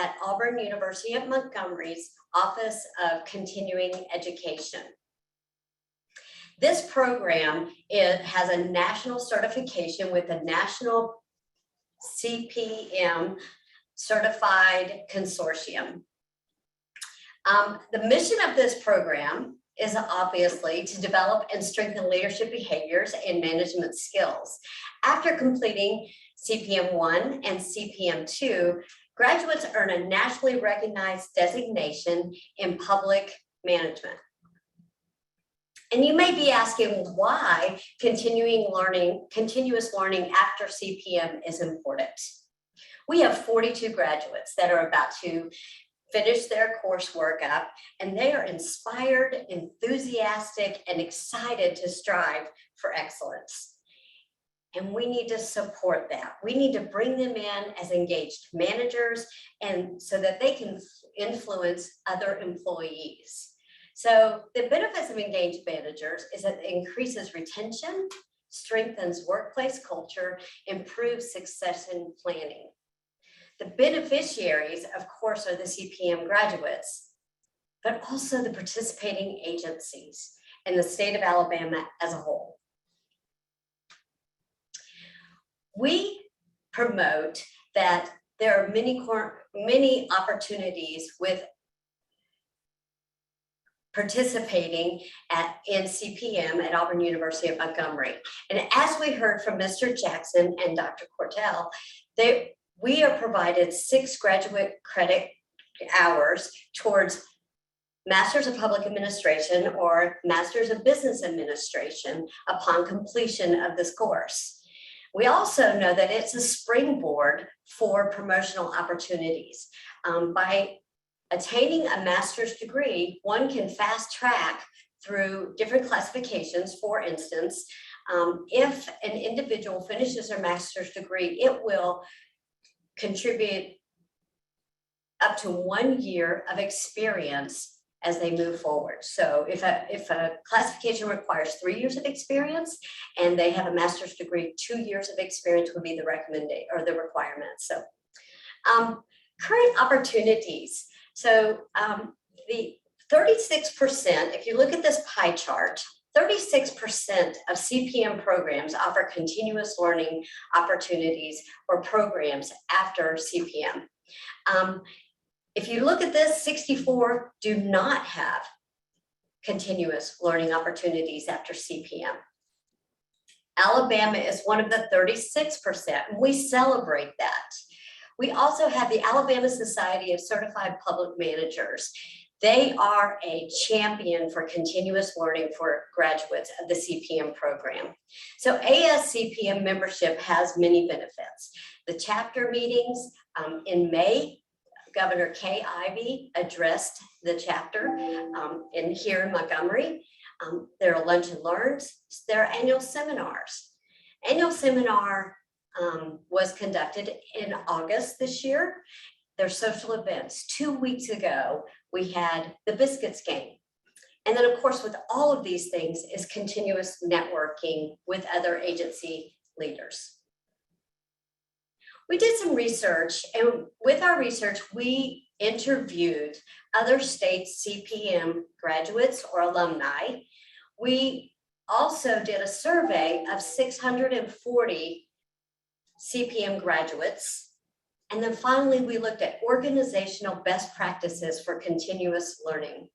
at Auburn University at Montgomery's Office of Continuing Education. This program, it has a national certification with a national CPM certified consortium. The mission of this program is obviously to develop and strengthen leadership behaviors and management skills. After completing CPM 1 and CPM 2, graduates earn a nationally recognized designation in public management. And you may be asking why continuous learning after CPM is important. We have 42 graduates that are about to finish their coursework up, and they are inspired, enthusiastic, and excited to strive for excellence. And we need to support that. We need to bring them in as engaged managers, and so that they can influence other employees. So the benefits of engaged managers is that it increases retention, strengthens workplace culture, improves succession planning. The beneficiaries, of course, are the CPM graduates, but also the participating agencies and the state of Alabama as a whole. We promote that there are many opportunities with participating in CPM at Auburn University at Montgomery. And as we heard from Mr. Jackson and Dr. Cordell, we are provided 6 graduate credit hours towards Masters of Public Administration or Masters of Business Administration upon completion of this course. We also know that it's a springboard for promotional opportunities. By attaining a master's degree, one can fast track through different classifications. For instance, if an individual finishes their master's degree, it will contribute up to 1 year of experience as they move forward. So if a classification requires 3 years of experience and they have a master's degree, 2 years of experience would be the recommendation or the requirement. So current opportunities. So the 36%, if you look at this pie chart, 36% of CPM programs offer continuous learning opportunities or programs after CPM. If you look at this, 64 do not have continuous learning opportunities after CPM. Alabama is one of the 36%, and we celebrate that. We also have the Alabama Society of Certified Public Managers. They are a champion for continuous learning for graduates of the CPM program. So ASCPM membership has many benefits. The chapter meetings in May, Governor Kay Ivey addressed the chapter here in Montgomery. There are lunch and learns. There are annual seminars. Annual seminar was conducted in August this year. There's social events. 2 weeks ago, we had the biscuits game. And then, of course, with all of these things is continuous networking with other agency leaders. We did some research, and with our research, we interviewed other state CPM graduates or alumni. We also did a survey of 640 CPM graduates. And then finally, we looked at organizational best practices for continuous learning.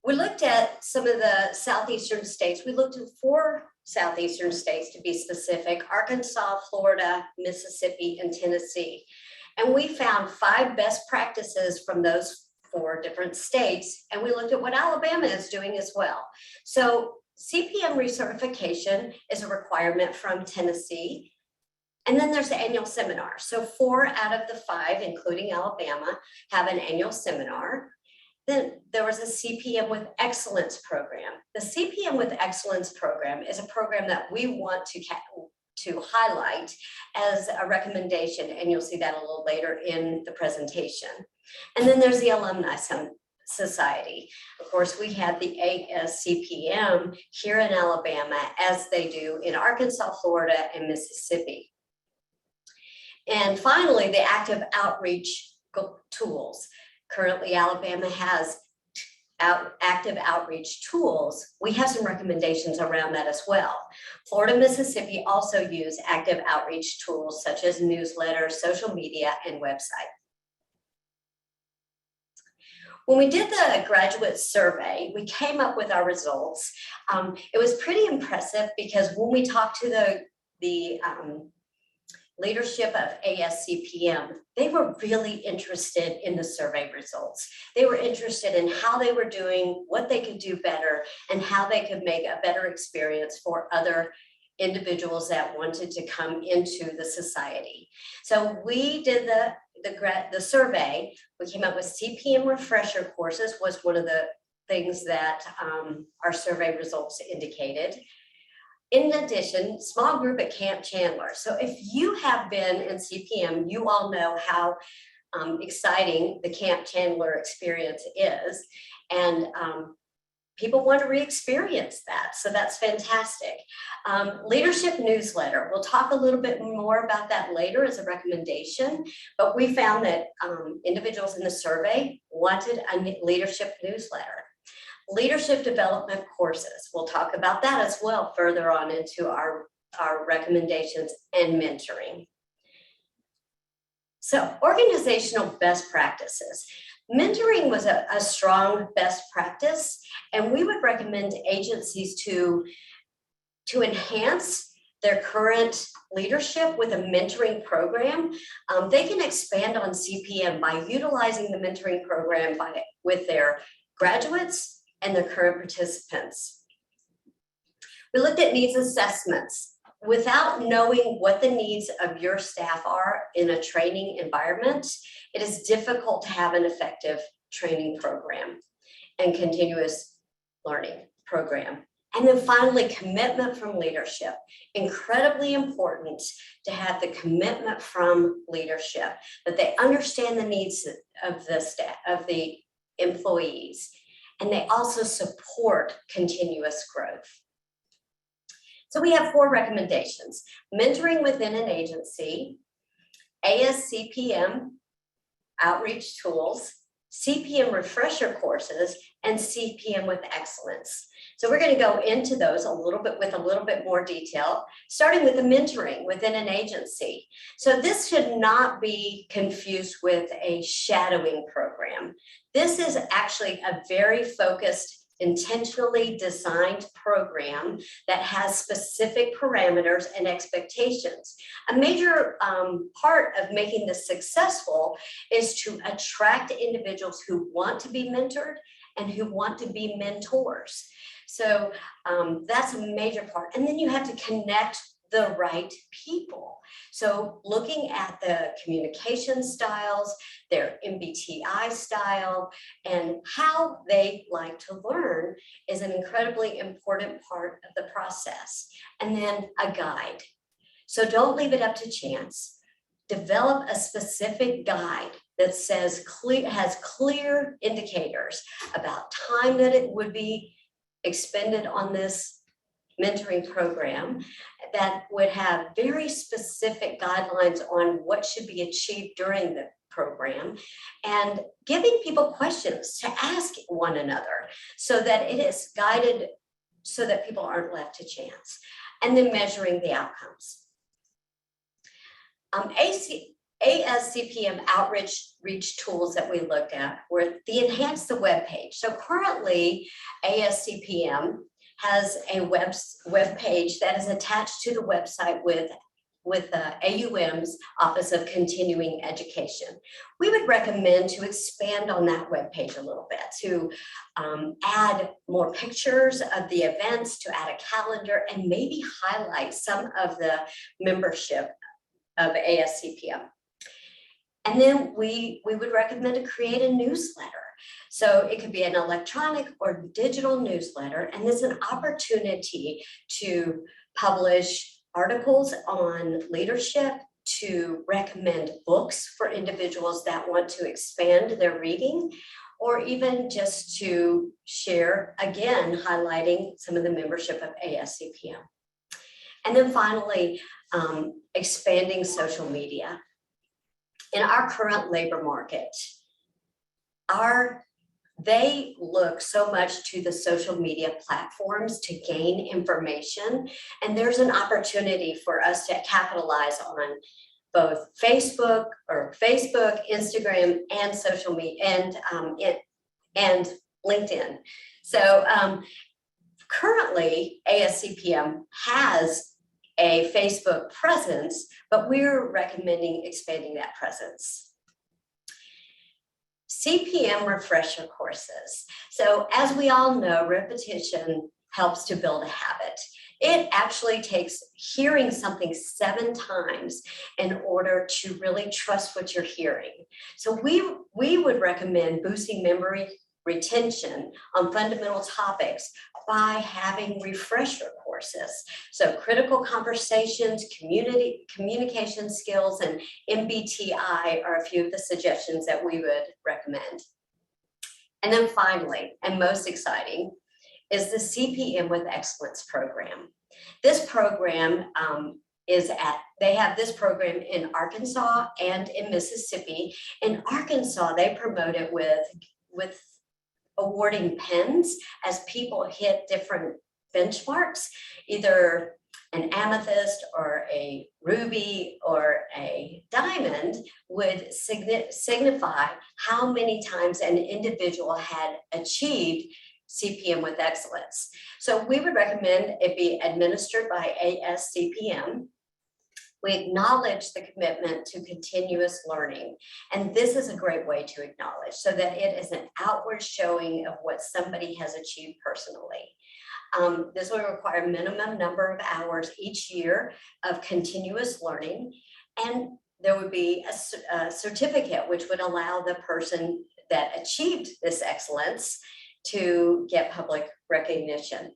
We looked at some of the southeastern states. We looked at 4 southeastern states to be specific: Arkansas, Florida, Mississippi, and Tennessee. And we found 5 best practices from those 4 different states. And we looked at what Alabama is doing as well. So CPM recertification is a requirement from Tennessee. And then there's the annual seminar. So 4 out of the 5, including Alabama, have an annual seminar. Then there was a CPM with Excellence program. The CPM with Excellence program is a program that we want to highlight as a recommendation, and you'll see that a little later in the presentation. And then there's the Alumni society. Of course, we have the ASCPM here in Alabama, as they do in Arkansas, Florida, and Mississippi. And finally, the active outreach tools. Currently, Alabama has active outreach tools. We have some recommendations around that as well. Florida, Mississippi also use active outreach tools such as newsletters, social media, and website. When we did the graduate survey, we came up with our results. It was pretty impressive because when we talked to the leadership of ASCPM, they were really interested in the survey results. They were interested in how they were doing, what they could do better, and how they could make a better experience for other individuals that wanted to come into the society. So we did the survey. We came up with CPM Refresher Courses was one of the things that our survey results indicated. In addition, small group at Camp Chandler. So if you have been in CPM, you all know how exciting the Camp Chandler experience is. And people want to re-experience that. So that's fantastic. Leadership newsletter. We'll talk a little bit more about that later as a recommendation, but we found that individuals in the survey wanted a leadership newsletter. Leadership development courses. We'll talk about that as well further on into our recommendations and mentoring. So organizational best practices. Mentoring was a strong best practice, and we would recommend agencies to enhance their current leadership with a mentoring program. They can expand on CPM by utilizing the mentoring program with their graduates and their current participants. We looked at needs assessments. Without knowing what the needs of your staff are in a training environment, it is difficult to have an effective training program and continuous learning program. And then finally, commitment from leadership. Incredibly important to have the commitment from leadership, that they understand the needs of the staff, of the employees, and they also support continuous growth. So we have 4 recommendations: mentoring within an agency, ASCPM outreach tools, CPM refresher courses, and CPM with excellence. So we're going to go into those a little bit more detail, starting with the mentoring within an agency. So this should not be confused with a shadowing program. This is actually a very focused, intentionally designed program that has specific parameters and expectations. A major part of making this successful is to attract individuals who want to be mentored and who want to be mentors. So that's a major part. And then you have to connect the right people. So looking at the communication styles, their MBTI style, and how they like to learn is an incredibly important part of the process. And then a guide. So don't leave it up to chance. Develop a specific guide that says has clear indicators about time that it would be expended on this mentoring program, that would have very specific guidelines on what should be achieved during the program, and giving people questions to ask one another so that it is guided so that people aren't left to chance, and then measuring the outcomes. ASCPM outreach tools that we looked at were the enhance the web page. So currently ASCPM has a web page that is attached to the website with AUM's Office of Continuing Education. We would recommend to expand on that web page a little bit, to add more pictures of the events, to add a calendar, and maybe highlight some of the membership of ASCPM. And then we would recommend to create a newsletter. So it could be an electronic or digital newsletter, and there's an opportunity to publish articles on leadership, to recommend books for individuals that want to expand their reading, or even just to share, again, highlighting some of the membership of ASCPM. And then finally, expanding social media. In our current labor market, they look so much to the social media platforms to gain information, and there's an opportunity for us to capitalize on both Facebook, Instagram, and social media, and LinkedIn. So currently, ASCPM has a Facebook presence, but we're recommending expanding that presence. Cpm Refresher Courses. So as we all know, repetition helps to build a habit. It actually takes hearing something 7 times in order to really trust what you're hearing. So we would recommend boosting memory retention on fundamental topics by having refresher courses. So critical conversations, communication skills, and MBTI are a few of the suggestions that we would recommend. And then finally, and most exciting, is the CPM with Excellence program. This program they have this program in Arkansas and in Mississippi. In Arkansas, they promote it with awarding pens as people hit different benchmarks, either an amethyst or a ruby or a diamond would signify how many times an individual had achieved CPM with excellence. So we would recommend it be administered by ASCPM. We acknowledge the commitment to continuous learning. And this is a great way to acknowledge so that it is an outward showing of what somebody has achieved personally. This will require a minimum number of hours each year of continuous learning. And there would be a certificate which would allow the person that achieved this excellence to get public recognition.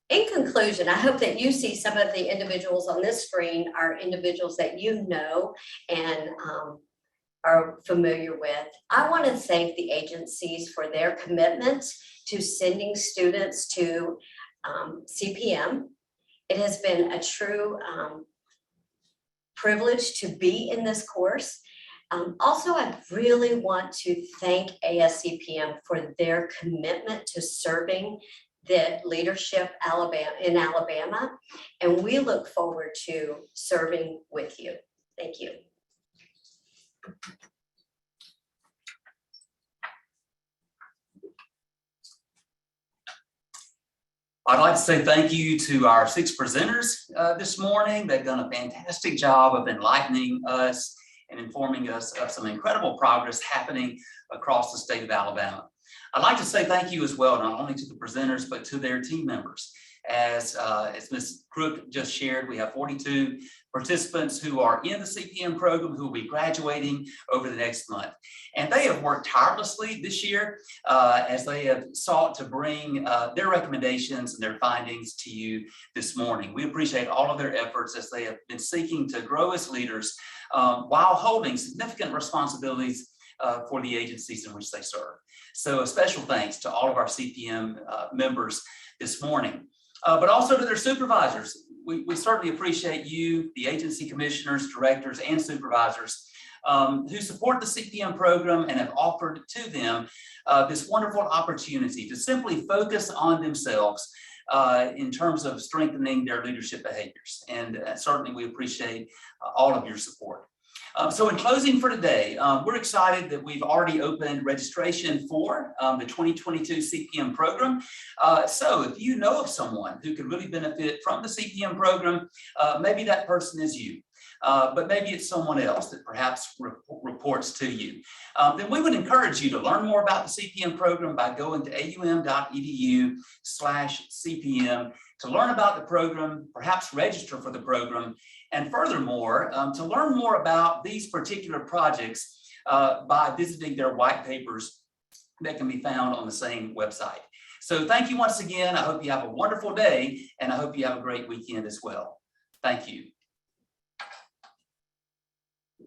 In conclusion, I hope that you see some of the individuals on this screen are individuals that you know and are familiar with. I want to thank the agencies for their commitment to sending students to CPM. It has been a true privilege to be in this course. Also, I really want to thank ASCPM for their commitment to serving the leadership in Alabama, and we look forward to serving with you. Thank you. I'd like to say thank you to our 6 presenters this morning. They've done a fantastic job of enlightening us and informing us of some incredible progress happening across the state of Alabama. I'd like to say thank you as well, not only to the presenters, but to their team members. As Ms. Crook just shared, we have 42 participants who are in the CPM program who will be graduating over the next month. And they have worked tirelessly this year as they have sought to bring their recommendations and their findings to you this morning. We appreciate all of their efforts as they have been seeking to grow as leaders while holding significant responsibilities for the agencies in which they serve. So a special thanks to all of our CPM members this morning, but also to their supervisors. We certainly appreciate you, the agency commissioners, directors, and supervisors who support the CPM program and have offered to them this wonderful opportunity to simply focus on themselves in terms of strengthening their leadership behaviors. And certainly we appreciate all of your support. So in closing for today, we're excited that we've already opened registration for the 2022 CPM program. So if you know of someone who could really benefit from the CPM program, maybe that person is you. But maybe it's someone else that perhaps reports to you. Then we would encourage you to learn more about the CPM program by going to aum.edu/CPM to learn about the program, perhaps register for the program, and furthermore, to learn more about these particular projects by visiting their white papers that can be found on the same website. So thank you once again. I hope you have a wonderful day, and I hope you have a great weekend as well. Thank you.